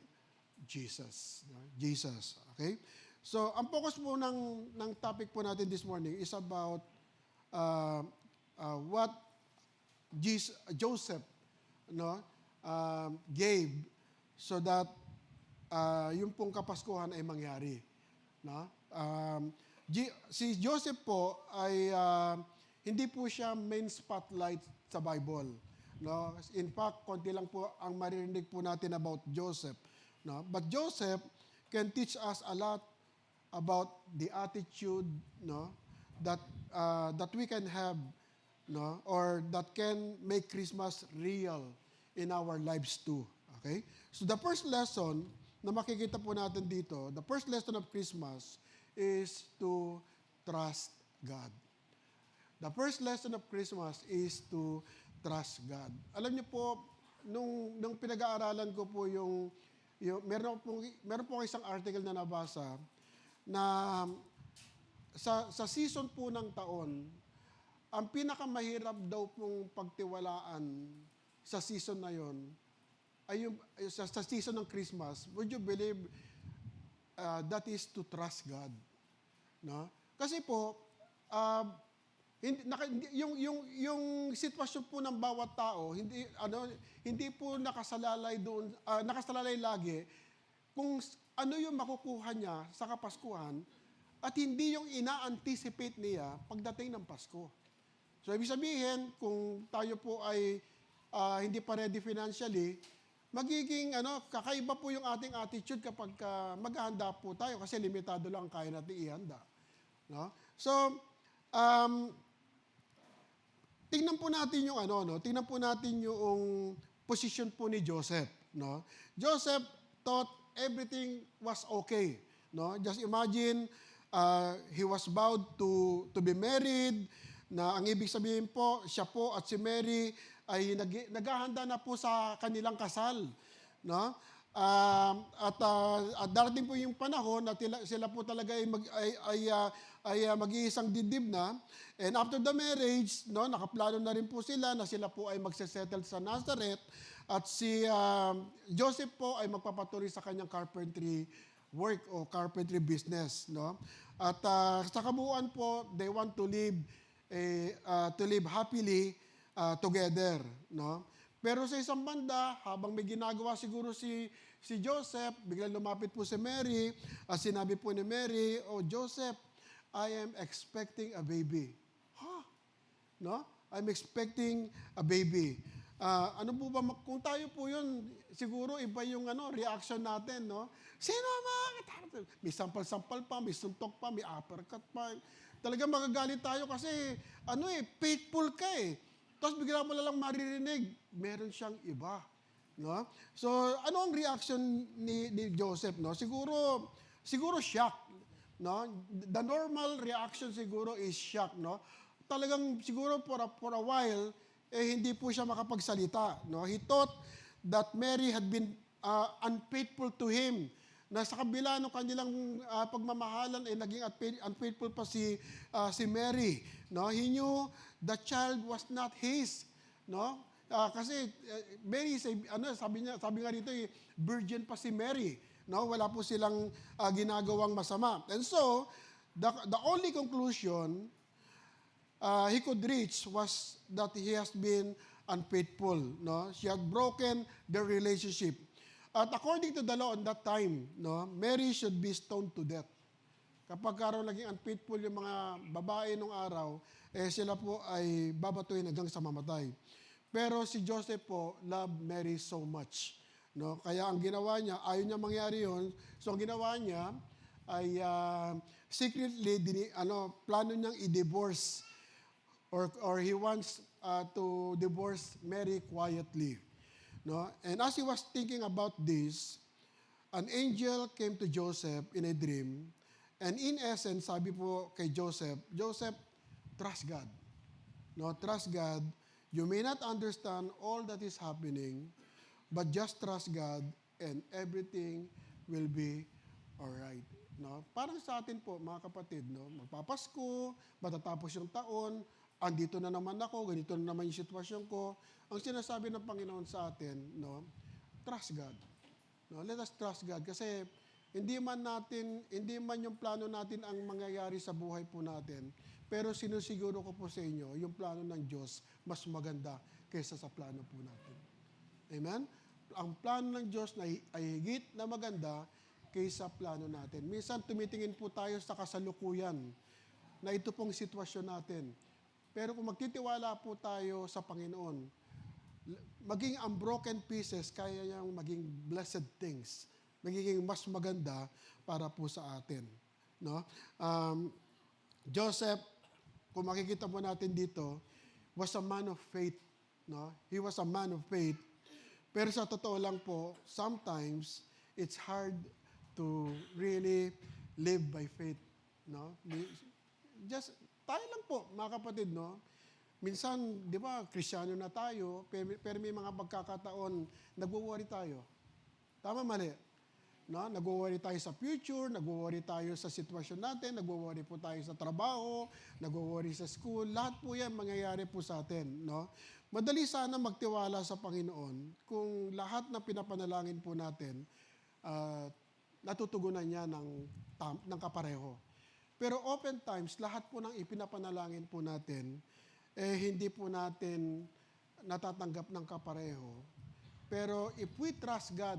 Jesus. Jesus, okay? So, ang focus po ng topic po natin this morning is about what Joseph gave so that yung pong kapaskuhan ay mangyari. No? Si Joseph po ay hindi po siya main spotlight sa Bible. No? In fact, konti lang po ang maririnig po natin about Joseph. No? But Joseph can teach us a lot about the attitude, no, that we can have, no, or that can make Christmas real in our lives too. Okay? So the first lesson na makikita po natin dito, the first lesson of Christmas is to trust God. The first lesson of Christmas is to trust God. Alam niyo po, nung pinag-aaralan ko po yung meron po isang article na nabasa na sa season po ng taon, ang pinakamahirap daw pong pagtiwalaan sa season na yon ay sa season ng Christmas. Would you believe that is to trust God? No? Kasi po, yung sitwasyon po ng bawat tao, hindi po nakasalalay doon, nakasalalay lagi kung ano yung makukuha niya sa Kapaskuhan at hindi yung ina-anticipate niya pagdating ng Pasko. So, ibig sabihin, kung tayo po ay hindi pa ready financially, magiging kakaiba po yung ating attitude kapag maghahanda po tayo kasi limitado lang ang kaya natin ihanda. No? So, tingnan po natin yung tingnan po natin yung position po ni Joseph, no? Joseph thought everything was okay, no? Just imagine he was vowed to be married, na ang ibig sabihin po, siya po at si Mary ay naghahanda na po sa kanilang kasal, no? At darating po yung panahon na sila po talaga ay mag-iisang dibdib na. And after the marriage, no, nakaplano na rin po sila na sila po ay magsesettle sa Nazareth at si Joseph po ay magpapatuloy sa kanyang carpentry work o carpentry business, no? At sa kabuuan po, they want to live happily together, no? Pero sa isang banda, habang may ginagawa siguro si Joseph, biglang lumapit po si Mary, at sinabi po ni Mary, "Oh Joseph, I am expecting a baby." No? I'm expecting a baby. Ano po ba, kung tayo po yun, siguro iba yung reaction natin, no? Sino may sampal-sampal pa, may suntok pa, may uppercut pa. Talagang magagalit tayo kasi, faithful ka eh. Tapos bigla mo lang maririnig, meron siyang iba. No? So, ano ang reaction ni Joseph? No? Siguro shock. No? The normal reaction siguro is shock. No? Talagang siguro for a while, hindi po siya makapagsalita. No? He thought that Mary had been unfaithful to him. Na sa kabila ng kanilang pagmamahalan, naging unfaithful pa si Mary. No? He knew the child was not his. No? Kasi Mary, sabi nga dito, virgin pa si Mary. No? Wala po silang ginagawang masama. And so, the only conclusion he could reach was that he has been unfaithful. No? She had broken the relationship. At according to the law on that time, no, Mary should be stoned to death. Kapag naging unfaithful yung mga babae nung araw, sila po ay babatuhin hanggang sa mamatay. Pero si Joseph po loved Mary so much. No? Kaya ang ginawa niya, ayaw niya mangyari yun. So ang ginawa niya ay secretly, plano niyang i-divorce or he wants to divorce Mary quietly. No? And as he was thinking about this, an angel came to Joseph in a dream. And in essence, sabi po kay Joseph, trust God. No, trust God. You may not understand all that is happening, but just trust God and everything will be all right. No? Parang sa atin po, mga kapatid, no? Magpapasko, matatapos yung taon, andito na naman ako, ganito na naman yung sitwasyon ko. Ang sinasabi ng Panginoon sa atin, no? Trust God. No? Let us trust God kasi hindi man yung plano natin ang mangyayari sa buhay po natin, pero sinusiguro ko po sa inyo, yung plano ng Diyos mas maganda kaysa sa plano po natin. Amen? Ang plano ng Diyos ay higit na maganda kaysa plano natin. Minsan tumitingin po tayo sa kasalukuyan na ito pong sitwasyon natin. Pero kung magtitiwala po tayo sa Panginoon, maging ang broken pieces, kaya niyang maging blessed things. Magiging mas maganda para po sa atin. No? Joseph, kung makikita po natin dito, was a man of faith. No? He was a man of faith. Pero sa totoo lang po, sometimes it's hard to really live by faith. No? Just, tayo lang po, mga kapatid, no? Minsan, di ba, Kristiyano na tayo, pero may mga pagkakataon, nagwo-worry tayo. Tama, mali? No? Nagwo-worry tayo sa future, nagwo-worry tayo sa sitwasyon natin, nagwo-worry po tayo sa trabaho, nagwo-worry sa school. Lahat po yan mangyayari po sa atin. No? Madali sana magtiwala sa Panginoon kung lahat na pinapanalangin po natin, natutugunan niya ng kapareho. Pero oftentimes, lahat po ng ipinapanalangin po natin, hindi po natin natatanggap ng kapareho. Pero if we trust God,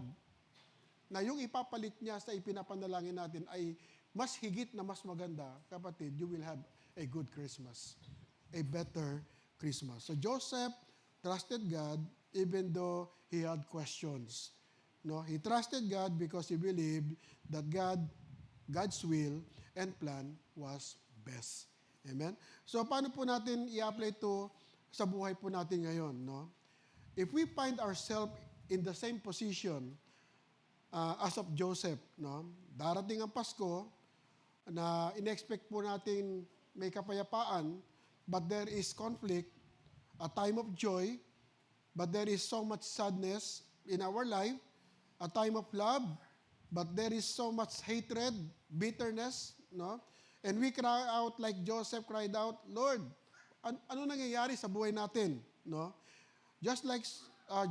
na yung ipapalit niya sa ipinapanalangin natin ay mas higit na mas maganda, kapatid, you will have a good Christmas. A better Christmas. So Joseph trusted God even though he had questions. No, he trusted God because he believed that God's will and plan was best. Amen? So, paano po natin i-apply ito sa buhay po natin ngayon, no? If we find ourselves in the same position as of Joseph, no? Darating ang Pasko na in-expect po natin may kapayapaan, but there is conflict, a time of joy, but there is so much sadness in our life, a time of love, but there is so much hatred, bitterness, no? And we cry out like Joseph cried out, Lord, ano nangyayari sa buhay natin, no? Just like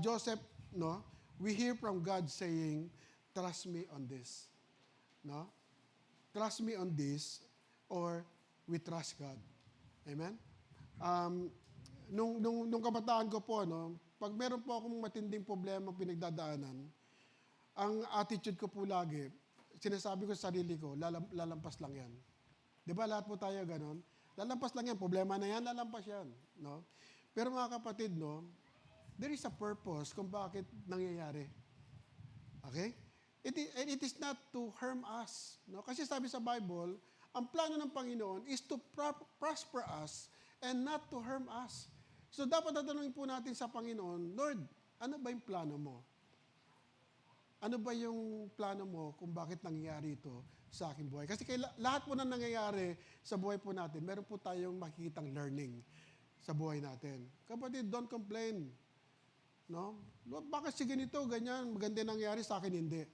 Joseph, no? We hear from God saying, trust me on this, no? Trust me on this, or we trust God. Amen? Nung kabataan ko po, no? Pag meron po akong matinding problema pinagdadaanan, ang attitude ko po lagi, sinasabi ko sa sarili ko, lalampas lang yan. Di ba lahat po tayo ganon? Lalampas lang yan, problema na yan, lalampas yan. No? Pero mga kapatid, no, there is a purpose kung bakit nangyayari. Okay? And it is not to harm us. No? Kasi sabi sa Bible, ang plano ng Panginoon is to prosper us and not to harm us. So dapat tatanungin po natin sa Panginoon, Lord, ano ba yung plano mo? Ano ba yung plano mo kung bakit nangyayari ito sa aking buhay? Kasi lahat po na nangyayari sa buhay po natin, meron po tayong makikitang learning sa buhay natin. Kapatid, don't complain. No? Lord, bakit si ganito, ganyan, maganda nangyayari sa akin, hindi.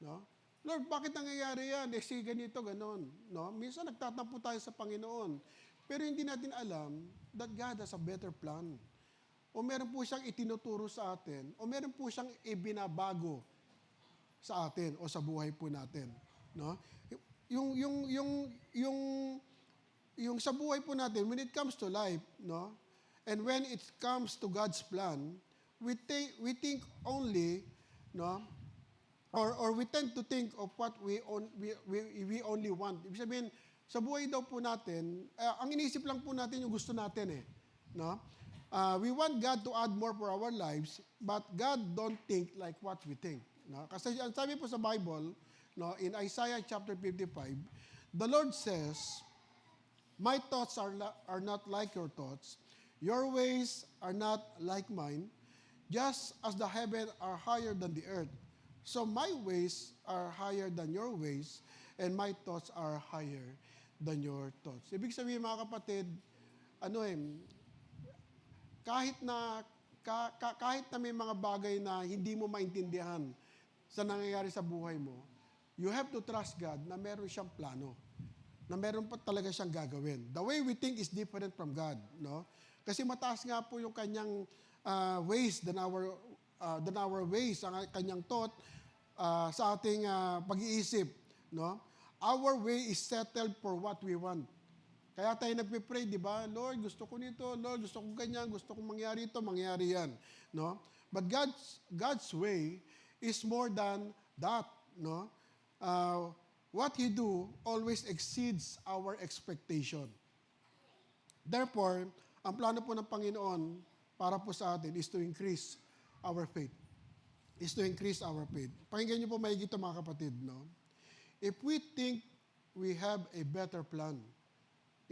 No? Lord, bakit nangyayari yan? Si ganito, ganon. No? Minsan nagtatampo tayo sa Panginoon. Pero hindi natin alam that God has a better plan. O meron po siyang itinuturo sa atin, o meron po siyang ibinabago sa atin o sa buhay po natin, no? Yung sa buhay po natin, when it comes to life, no? And when it comes to God's plan, we think only, no? Or we tend to think of what we only want. Ibig sabihin, sa buhay daw po natin, ang iniisip lang po natin yung gusto natin, no? We want God to add more for our lives, but God don't think like what we think. No? Kasi ang sabi po sa Bible, no, in Isaiah chapter 55, the Lord says, my thoughts are not like your thoughts, your ways are not like mine, just as the heavens are higher than the earth, so my ways are higher than your ways, and my thoughts are higher than your thoughts. Ibig sabihin, mga kapatid, kahit na may mga bagay na hindi mo maintindihan sa nangyayari sa buhay mo, you have to trust God na meron siyang plano, na meron pa talaga siyang gagawin. The way we think is different from God, no? Kasi mataas nga po yung kanyang ways than our ways, ang kanyang thought sa ating pag-iisip, no? Our way is settled for what we want. Kaya tayo nagpe-pray, di ba? Lord, gusto ko nito. Lord, gusto ko ganyan. Gusto kong mangyari ito, mangyari yan. No? But God's way is more than that. No? What He do always exceeds our expectation. Therefore, ang plano po ng Panginoon para po sa atin is to increase our faith. Is to increase our faith. Pakinggan niyo po maigi ito mga kapatid, no? If we think we have a better plan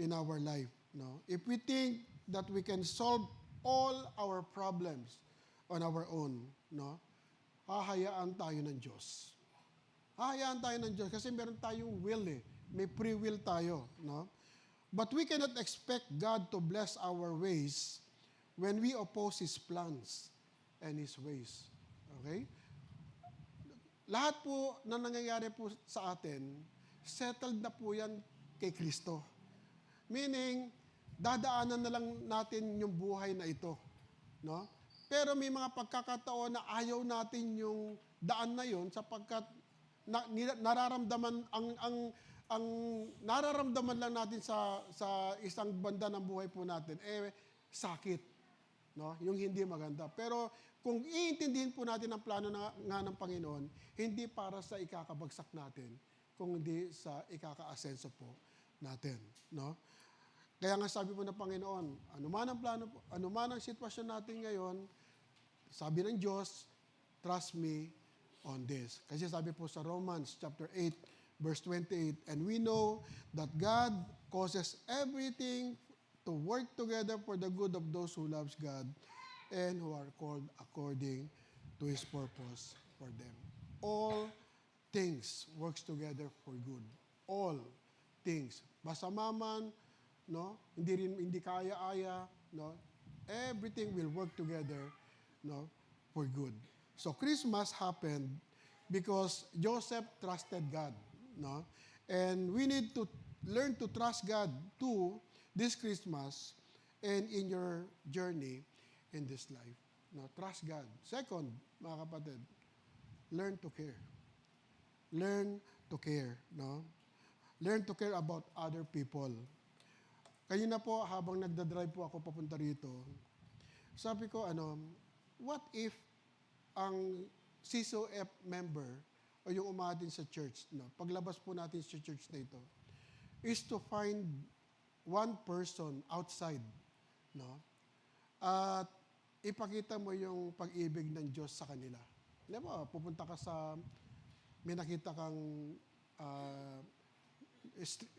in our life, no? If we think that we can solve all our problems on our own, no? Hahayaan tayo ng Diyos. Hahayaan tayo ng Diyos kasi meron tayong will eh. May free will tayo, no? But we cannot expect God to bless our ways when we oppose His plans and His ways. Okay? Lahat po na nangyayari po sa atin, settled na po yan kay Kristo. Meaning, dadaanan na lang natin yung buhay na ito. No? Pero may mga pagkakataon na ayaw natin yung daan na yon sapagkat nararamdaman ang nararamdaman lang natin sa isang banda ng buhay po natin sakit, no? Yung hindi maganda. Pero kung iintindihin po natin ang plano nga ng Panginoon, hindi para sa ikakabagsak natin, kundi sa ikaka-asenso po natin, no? Kaya nga sabi po ng Panginoon, anuman ang plano po, anuman ang sitwasyon natin ngayon, sabi ng Diyos, trust me on this. Kasi sabi po sa Romans chapter 8, verse 28, and we know that God causes everything to work together for the good of those who loves God and who are called according to His purpose for them. All things works together for good. All things. Masama man, no? Hindi kaya-aya, no? Everything will work together, no? For good. So Christmas happened because Joseph trusted God, no? And we need to learn to trust God too this Christmas and in your journey in this life. No, trust God. Second, mga kapatid, learn to care. Learn to care, no? Learn to care about other people. Kanina po, habang nagdadrive po ako papunta rito, sabi ko, what if ang CSOF member o yung umatin sa church, no, paglabas po natin sa church na ito, is to find one person outside, no, at ipakita mo yung pag-ibig ng Diyos sa kanila. Di ba, pupunta ka may nakita kang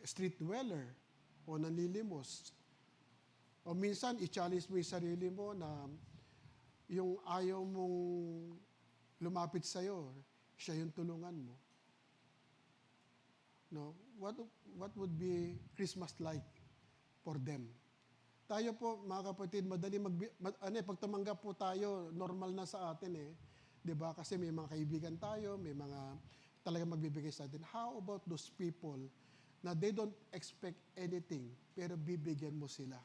street dweller o nanlilimos. O minsan, i-challenge mo yung sarili mo na yung ayaw mong lumapit sa'yo, siya yung tulungan mo. No? What would be Christmas like for them? Tayo po, mga kapatid, madali pag tumanggap po tayo, normal na sa atin eh. 'Di ba? Kasi may mga kaibigan tayo, may mga talaga magbibigay sa atin. How about those people na they don't expect anything, pero bibigyan mo sila?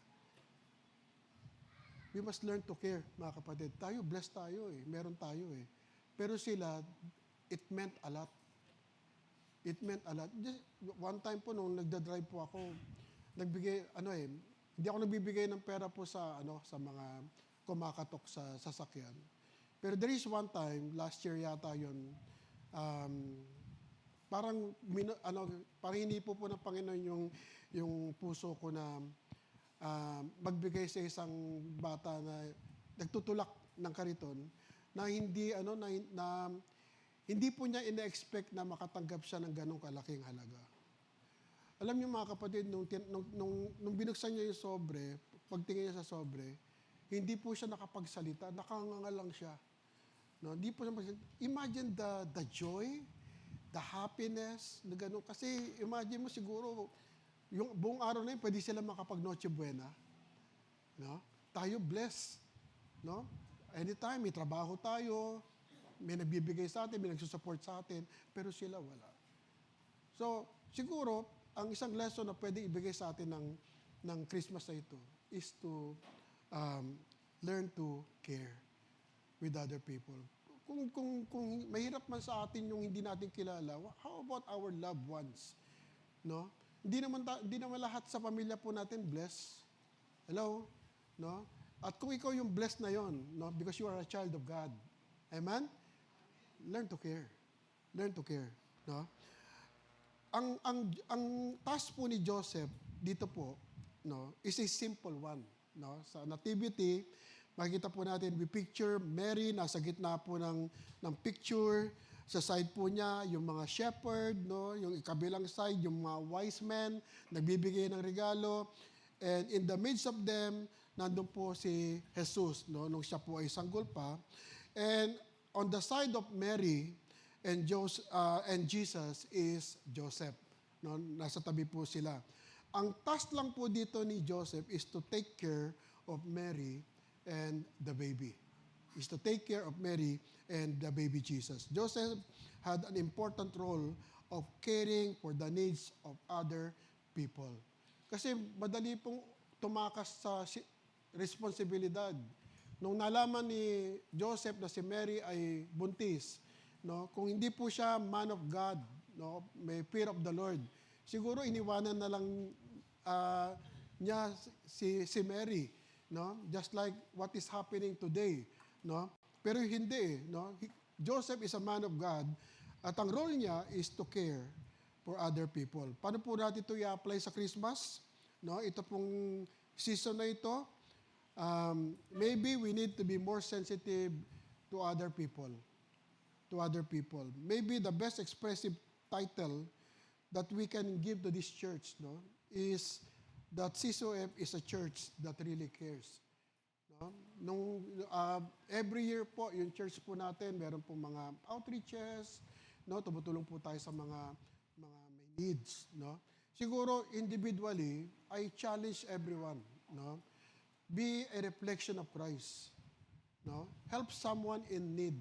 We must learn to care, mga kapatid. Tayo, blessed tayo eh. Meron tayo eh. Pero sila, it meant a lot. It meant a lot. Just one time po, nung nagda-drive po ako, hindi ako nagbibigay ng pera po sa mga kumakatok sa sasakyan. Pero there is one time, last year yata yun, parang hinipo po ng Panginoon yung puso ko na magbigay sa isang bata na nagtutulak ng kariton na hindi po niya ina-expect na makatanggap siya ng ganong kalaking halaga. Alam niyo mga kapatid, nung binuksan niya yung sobre, pagtingin niya sa sobre, hindi po siya nakapagsalita, nakanganga lang siya. No, hindi po siya imagine the joy, the happiness, na gano'n. Kasi imagine mo siguro, yung buong araw na yun, pwede sila makapag-Noche Buena. No? Tayo blessed. No? Anytime, may trabaho tayo, may nagbibigay sa atin, may nagsusupport sa atin, pero sila wala. So, siguro, ang isang lesson na pwede ibigay sa atin ng Christmas na ito is to learn to care with other people. Kung mahirap man sa atin yung hindi natin kilala, how about our loved ones? No? Hindi naman lahat sa pamilya po natin blessed. Hello? No? At kung ikaw yung blessed na yon, no, because you are a child of God. Amen? Learn to care. Learn to care, no? Ang task po ni Joseph dito po, no, is a simple one. no? Sa nativity, makikita po natin, we picture Mary, nasa gitna po ng picture. Sa side po niya, yung mga shepherd, no? Yung kabilang side, yung mga wise men, nagbibigay ng regalo. And in the midst of them, nandun po si Jesus, no? Nung siya po ay sanggol pa. And on the side of Mary and Jesus is Joseph. No? Nasa tabi po sila. Ang task lang po dito ni Joseph is to take care of Mary and the baby. Is to take care of Mary and the baby Jesus. Joseph had an important role of caring for the needs of other people. Kasi madali pong tumakas sa responsibilidad. Nung nalaman ni Joseph na si Mary ay buntis, no, kung hindi po siya man of God, no, may fear of the Lord, siguro iniwanan na lang niya si Mary, no? Just like what is happening today, no? Pero hindi, no? Joseph is a man of God at ang role niya is to care for other people. Paano po natin ito i-apply sa Christmas? No? Ito pong season na ito, maybe we need to be more sensitive to other people. To other people. Maybe the best expressive title that we can give to this church, no, is that CSOF is a church that really cares. No? Every year po, yung church po natin, meron po mga outreaches, no, tumutulong po tayo sa mga may needs, no. Siguro individually, I challenge everyone, no. Be a reflection of Christ, no. Help someone in need.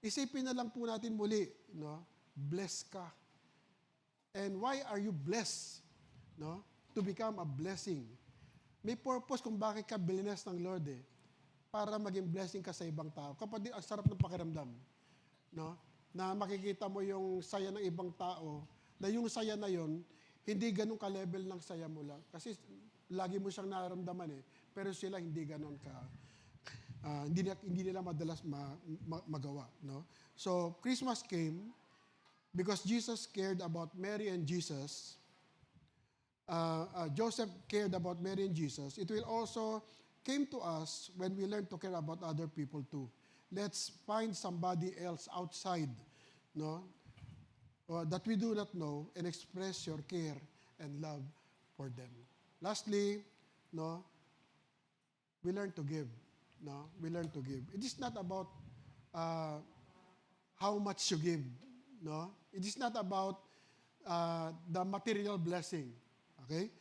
Isipin na lang po natin muli, no, bless ka. And why are you blessed? No? To become a blessing. May purpose kung bakit ka blessed ng Lord eh. Para maging blessing ka sa ibang tao. Kapatid, ang sarap ng pakiramdam. No? Na makikita mo yung saya ng ibang tao, na yung saya na yon hindi ganun ka-level ng saya mo lang. Kasi lagi mo siyang nararamdaman eh. Pero sila hindi ganun ka. Hindi nila madalas magawa. No? So, Christmas came because Jesus cared about Mary and Jesus. Joseph cared about Mary and Jesus. It will also came to us when we learn to care about other people too. Let's find somebody else outside, no, that we do not know, and express your care and love for them. Lastly, no, we learn to give. No, we learn to give. It is not about how much you give. No, it is not about the material blessing. Okay,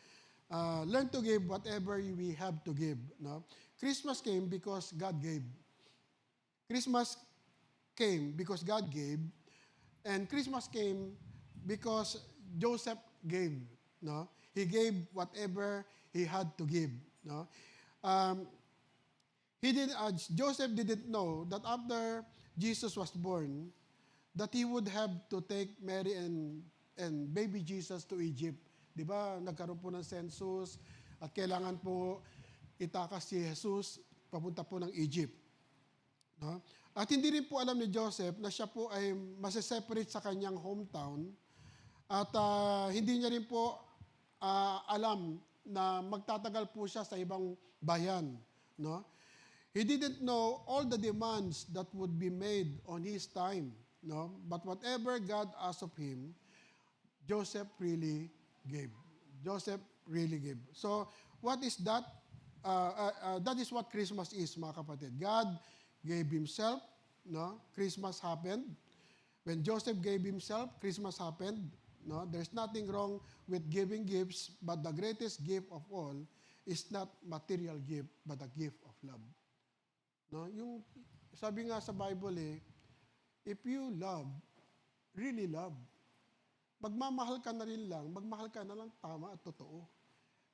learn to give whatever we have to give. No, Christmas came because God gave. Christmas came because God gave, and Christmas came because Joseph gave. No, he gave whatever he had to give. No. Joseph didn't know that after Jesus was born, that he would have to take Mary and baby Jesus to Egypt. Di ba? Nagkaroon po ng census at kailangan po itakas si Jesus papunta po ng Egypt. No? At hindi rin po alam ni Joseph na siya po ay masiseparate sa kanyang hometown at hindi niya rin po alam na magtatagal po siya sa ibang bayan. No? He didn't know all the demands that would be made on his time. No? But whatever God asked of him, Joseph really gave. Joseph really gave. So, what is that? That is what Christmas is, mga kapatid. God gave himself. No? Christmas happened. When Joseph gave himself, Christmas happened. No? There's nothing wrong with giving gifts, but the greatest gift of all is not material gift, but a gift of love. No? Yung sabi nga sa Bible if you love, really love, magmamahal ka na rin lang, magmahal ka na lang tama at totoo.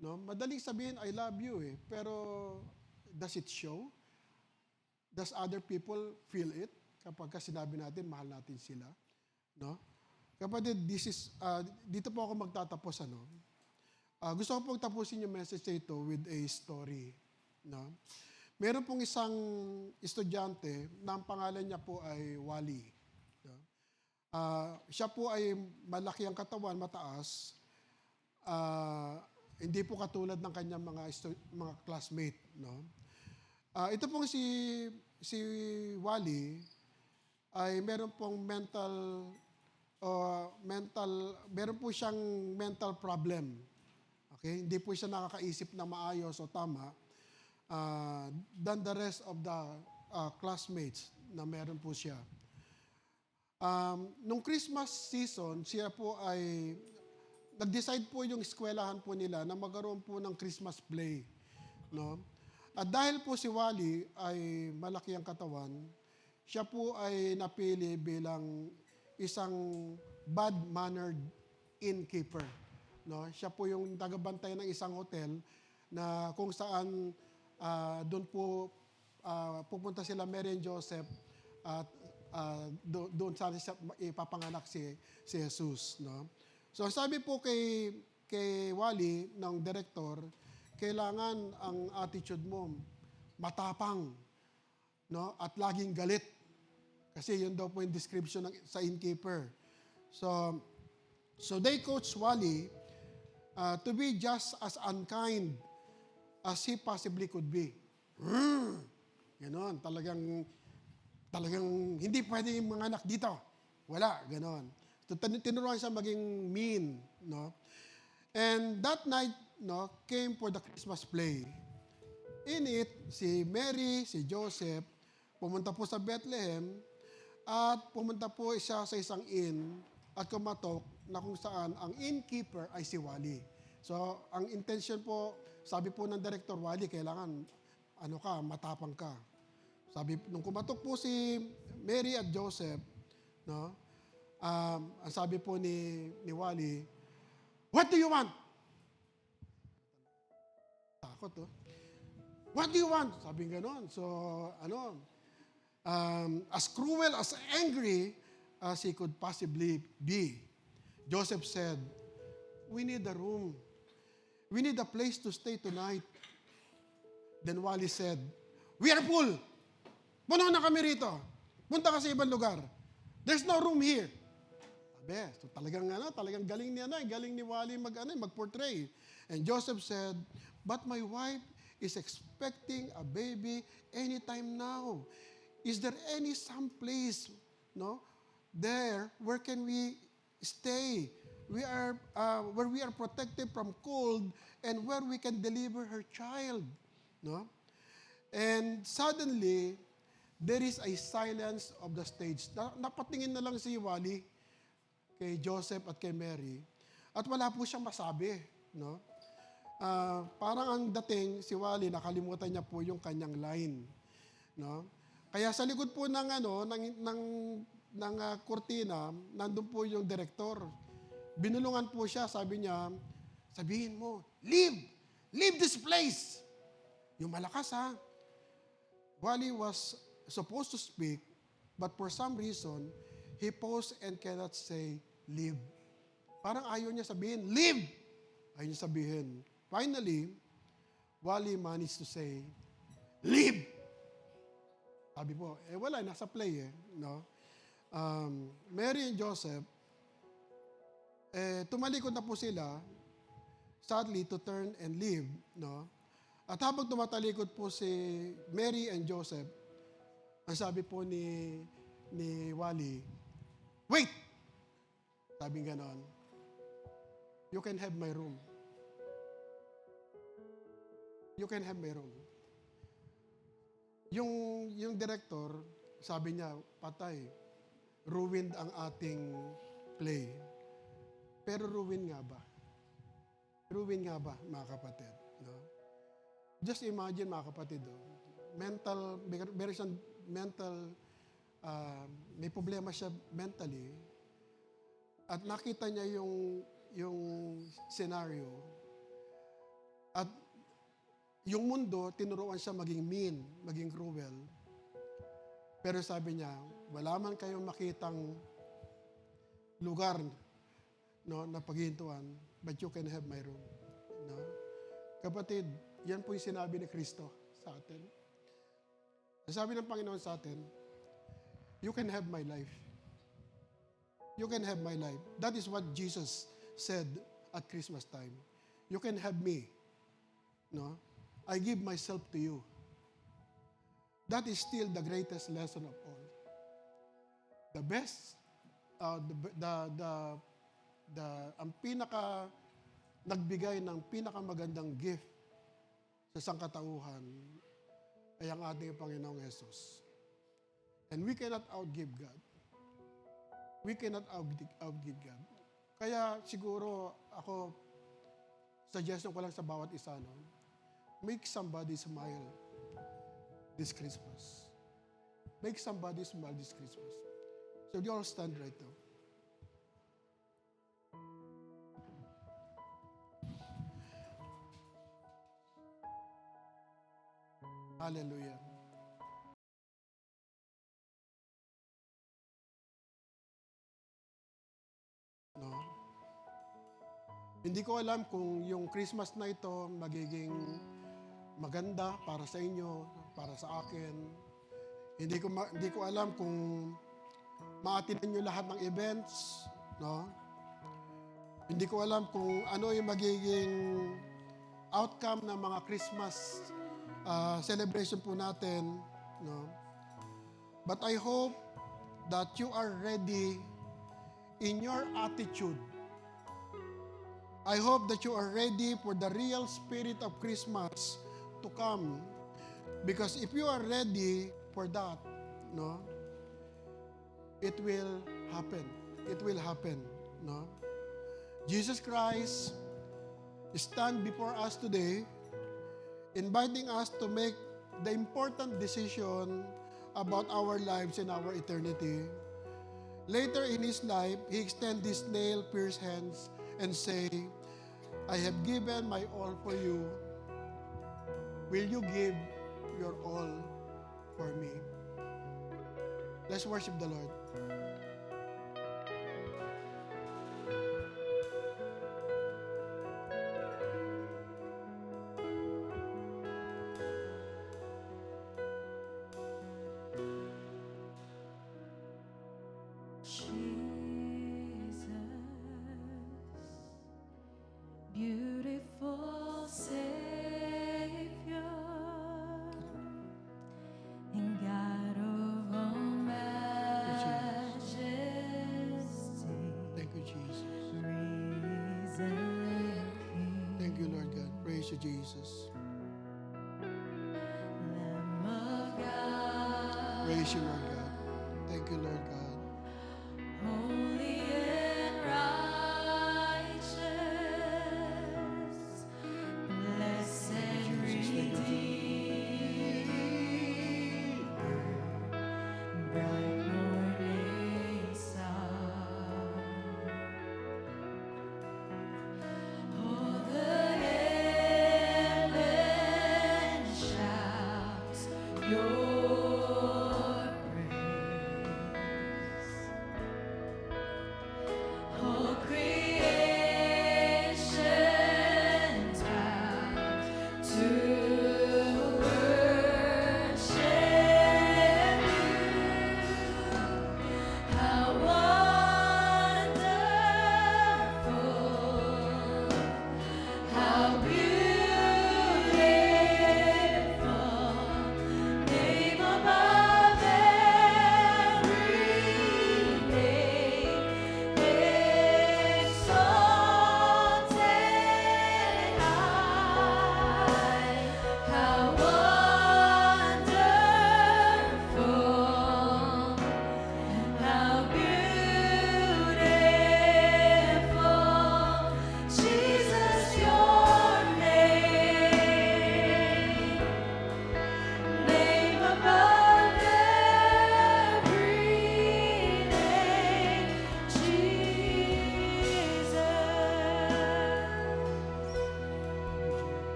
No? Madaling sabihin, I love you pero does it show? Does other people feel it? Kapag sinabi natin, mahal natin sila. No? Kapatid, dito po ako magtatapos. Gusto ko pong tapusin yung message na ito with a story. No? Meron pong isang estudyante na ang pangalan niya po ay Wally. No? Siya po ay malaki ang katawan, mataas. hindi po katulad ng kanyang mga classmate, no? Ito pong si Wally ay meron pong meron po siyang mental problem. Okay? Hindi po siya nakakaisip na maayos o tama than the rest of the classmates na meron po siya. Nung Christmas season, siya po ay nag-decide po yung eskwelahan po nila na magkaroon po ng Christmas play. No? At dahil po si Wally ay malaki ang katawan, siya po ay napili bilang isang bad-mannered innkeeper. No? Siya po yung tagabantay ng isang hotel na kung saan doon po pupunta sila Mary and Joseph at doon sana ipapanganak si Jesus. No? So sabi po kay Wally ng director, kailangan ang attitude mo matapang, no? At laging galit. Kasi yun daw po yung description sa innkeeper. So they coach Wally to be just as unkind as he possibly could be. Ganon, talagang hindi pwede yung mga anak dito. Wala, ganon. Tinuruan siya maging mean, no? And that night, no, came for the Christmas play. In it, si Mary, si Joseph, pumunta po sa Bethlehem at pumunta po siya sa isang inn at kumatok na kung saan ang innkeeper ay si Wally. So, ang intention po, sabi po ng Director, Wally, kailangan matapang ka. Sabi, nung kumatok po si Mary at Joseph, no, ang sabi po ni Wally, "What do you want?" Takot, oh. "What do you want?" Sabi ganon. So, as cruel, as angry as he could possibly be, Joseph said, "We need a room. We need a place to stay tonight." Then Wally said, "We are full. Puno na kami rito. Punta ka sa ibang lugar. There's no room here." So talagang galing ni Wally mag-portray. And Joseph said, "But my wife is expecting a baby anytime now. Is there some place, no, there where can we stay? Where we are protected from cold and where we can deliver her child." No? And suddenly, there is a silence of the stage. Napatingin na lang si Wally kay Joseph at kay Mary, at wala po siyang masabi. No? Parang ang dating, si Wally, nakalimutan niya po yung kanyang line. No? Kaya sa likod po ng kurtina, nandun po yung director. Binulungan po siya, sabi niya, "Sabihin mo, leave! Leave this place!" Yung malakas, ha? Wally was supposed to speak, but for some reason, he paused and cannot say, "Leave." Parang ayaw niya sabihin, "Leave!" Ayaw niya sabihin. Finally, Wally managed to say, "Leave!" Sabi po, wala, nasa play, no? Mary and Joseph, tumalikod na po sila, sadly, to turn and leave, no? At habang tumatalikod po si Mary and Joseph, ang sabi po ni Wally, "Wait!" Sabi ganon, "You can have my room. You can have my room." Yung director, sabi niya, "Patay. Ruined ang ating play." Pero ruin nga ba? Ruin nga ba, mga kapatid? No? Just imagine, mga kapatid, meron siyang may problema siya mentally, at nakita niya yung scenario, at yung mundo, tinuruan siya maging mean, maging cruel. Pero sabi niya, wala man kayong makitang lugar, no, na paghihintuan, but you can have my room. No? Kapatid, yan po yung sinabi ni Kristo sa atin. Ang sabi ng Panginoon sa atin, "You can have my life. You can have my life." That is what Jesus said at Christmas time. you can have me. No? I give myself to you. That is still the greatest lesson of all. The best, ang pinaka nagbigay ng pinakamagandang gift sa sangkatauhan ay ang ating Panginoong Yesus. And we cannot outgive God. We cannot outgive God. Kaya siguro ako, suggestion ko lang sa bawat isa, no? Make somebody smile this Christmas. Make somebody smile this Christmas. So you all stand right now. Hallelujah. No? Hindi ko alam kung yung Christmas na ito magiging maganda para sa inyo, para sa akin. Hindi ko alam kung maatinan nyo lahat ng events, no? Hindi ko alam kung ano yung magiging outcome ng mga Christmas celebration po natin, no? But I hope that you are ready in your attitude. I hope that you are ready for the real spirit of Christmas to come. Because if you are ready for that, no, it will happen. It will happen, no? Jesus Christ stand before us today, inviting us to make the important decision about our lives and our eternity. Later in his life, he extend his nail-pierced hands and say, I have given my all for you. Will you give your all for me? Let's worship the Lord. Beautiful Savior, and God of all majesty, Thank you, Jesus. risen King, Thank you, Lord God. Praise you, Jesus. Lamb of God, Praise you, Lord God. Thank you, Lord God. holy and righteous, blessed Redeemer, bright morning star. All the heaven shouts your praise.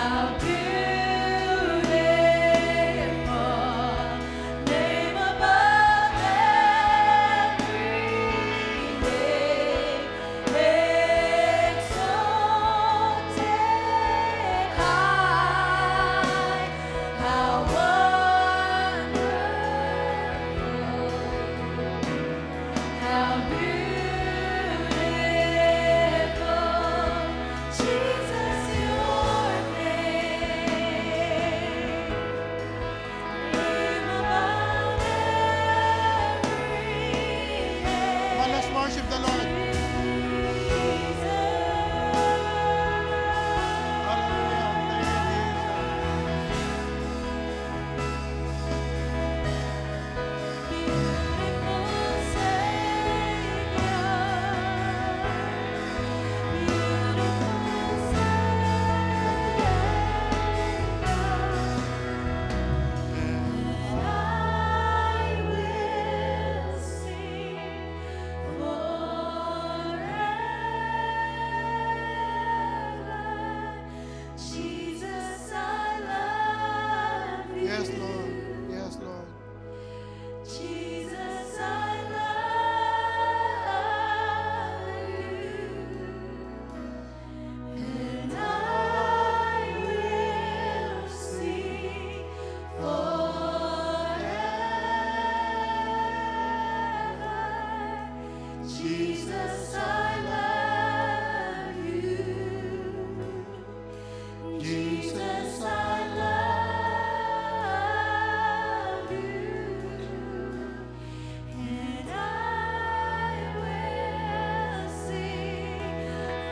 How beautiful, name above every name, exalted high. How wonderful, how beautiful, Jesus, your name. Name above every name. Come on, let's worship the Lord. Hallelujah. Thank you, Jesus. Jesus, I love you. Yes, Lord. Yes, Lord. Jesus, I love you, and I will sing forever. Jesus, I love you. Jesus, I love you, and I will sing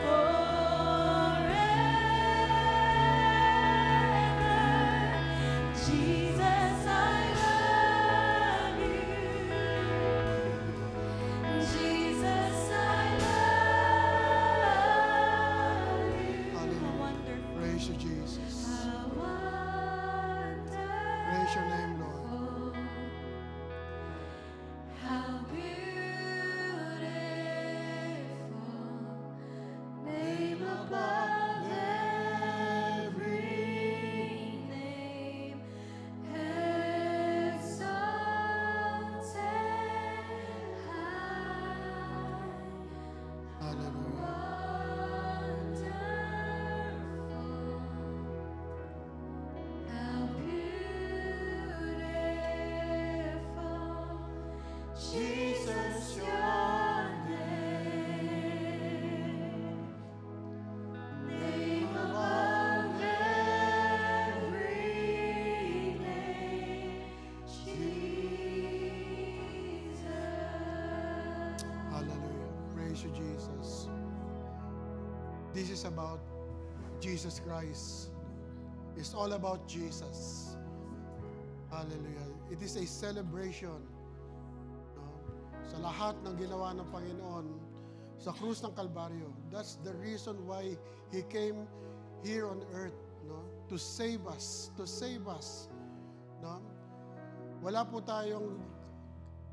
forever. Jesus, I love you. Jesus, I love you. Hallelujah. Praise you, Jesus. How Praise your name, Lord. wonderful, how beautiful, name above every name, exalted high. Hallelujah. How beautiful, Jesus, your name. Name above every name, Jesus. Hallelujah. Praise you, Jesus. This is about Jesus Christ. It's all about Jesus. Hallelujah. It is a celebration. No? Sa lahat ng ginawa ng Panginoon sa krus ng Kalbaryo. That's the reason why He came here on earth. No? To save us. To save us. No? Wala po tayong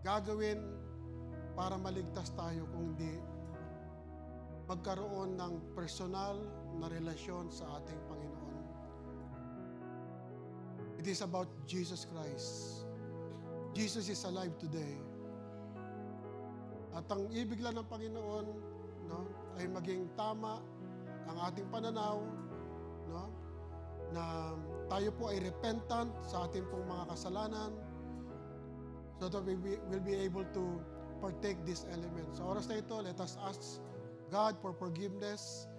gagawin para maligtas tayo kung hindi magkaroon ng personal na relasyon sa ating Panginoon. It is about Jesus Christ. Jesus is alive today. At ang ibig lang ng Panginoon, no, ay maging tama ang ating pananaw, no, na tayo po ay repentant sa ating pong mga kasalanan so that we will be able to partake this element. Sa oras na ito, let us ask God for forgiveness.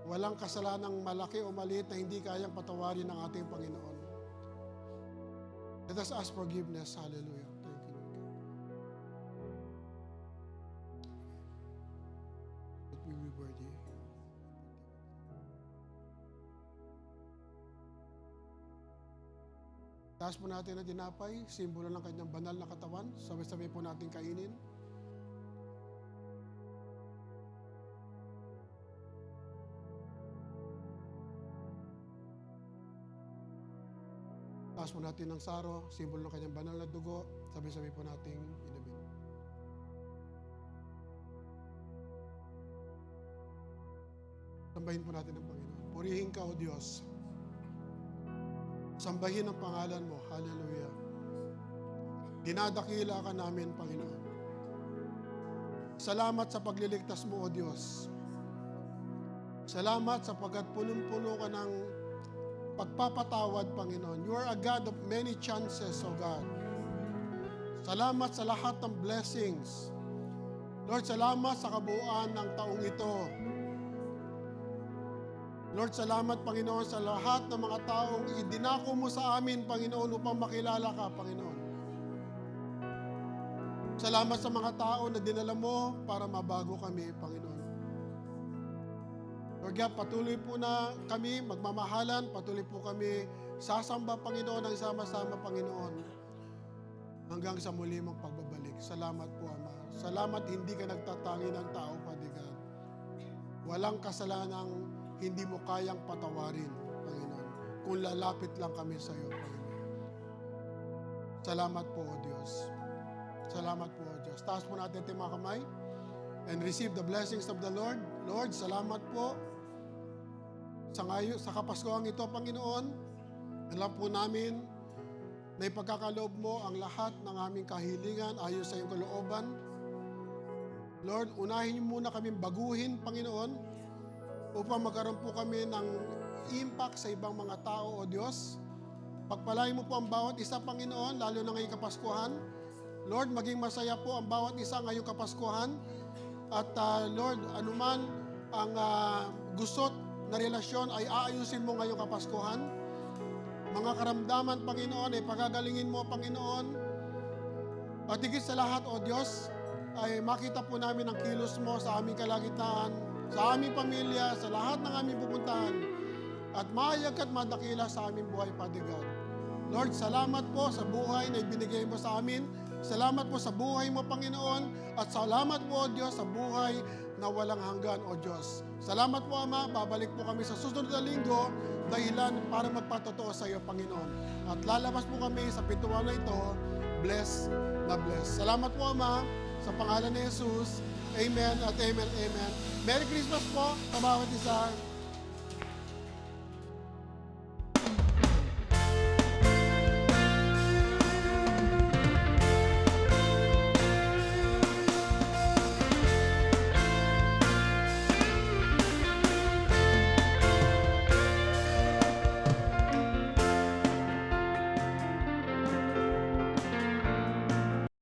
Walang kasalanang malaki o maliit na hindi kayang patawarin ng ating Panginoon. Let us ask forgiveness. Hallelujah. Thank you, Lord God. That we be worthy. Taas po natin ang tinapay, simbolo ng kanyang banal na katawan. Sabay-sabay po natin kainin. Taas po natin ng saro, simbolo ng kanyang banal na dugo. Sabay-sabay po nating inumin. Sambahin po natin ang Panginoon. Purihin ka, O Diyos, Sambahin ang pangalan mo. Hallelujah. Dinadakila ka namin, Panginoon. Salamat sa pagliligtas mo, O Diyos. Salamat sapagkat punong-puno ka ng pagpapatawad, Panginoon. You are a God of many chances, O God. Salamat sa lahat ng blessings. Lord, salamat sa kabuuan ng taong ito. Lord, salamat, Panginoon, sa lahat ng mga taong idinako mo sa amin, Panginoon, upang makilala ka, Panginoon. Salamat sa mga tao na dinala mo para mabago kami, Panginoon. Lord God, patuloy po na kami magmamahalan, patuloy po kami sasamba, Panginoon, ng sama-sama, Panginoon, hanggang sa muli mong pagbabalik. Salamat po, Ama. Salamat hindi ka nagtatangi ng tao, Father God. Walang kasalanang hindi mo kayang patawarin, Panginoon, kung lalapit lang kami sa iyo, Panginoon. Salamat po, O Diyos. Salamat po, O Diyos. Taas po natin ang mga kamay and receive the blessings of the Lord. Lord, salamat po sa Kapaskuhang ito, Panginoon. Alam po namin na ipagkakaloob mo ang lahat ng aming kahilingan ayon sa iyong kalooban. Lord, unahin niyo muna kaming baguhin, Panginoon, upang magkaroon po kami ng impact sa ibang mga tao, O Diyos. Pagpalain mo po ang bawat isa, Panginoon, lalo na ngayong Kapaskuhan. Lord, maging masaya po ang bawat isa ngayong Kapaskuhan. At Lord, anuman ang gusot na relasyon ay aayusin mo ngayong Kapaskuhan. Mga karamdaman, Panginoon, ay pagagalingin mo, Panginoon. At higit sa lahat, O Diyos, ay makita po namin ang kilos mo sa aming kalagitnaan, sa aming pamilya, sa lahat ng aming pupuntahan, at mahayag at madakila sa aming buhay, Father God. Lord, salamat po sa buhay na ibinigay mo sa amin. Salamat po sa buhay mo, Panginoon, at salamat po, O Diyos, sa buhay na walang hanggan, O Diyos. Salamat po, Ama. Babalik po kami sa susunod na linggo, dahilan para magpatotoo sa iyo, Panginoon. At lalabas po kami sa pintuan na ito, bless na bless. Salamat po, Ama, sa pangalan ni Jesus. Amen at amen, amen. Merry Christmas po sa bawat isa.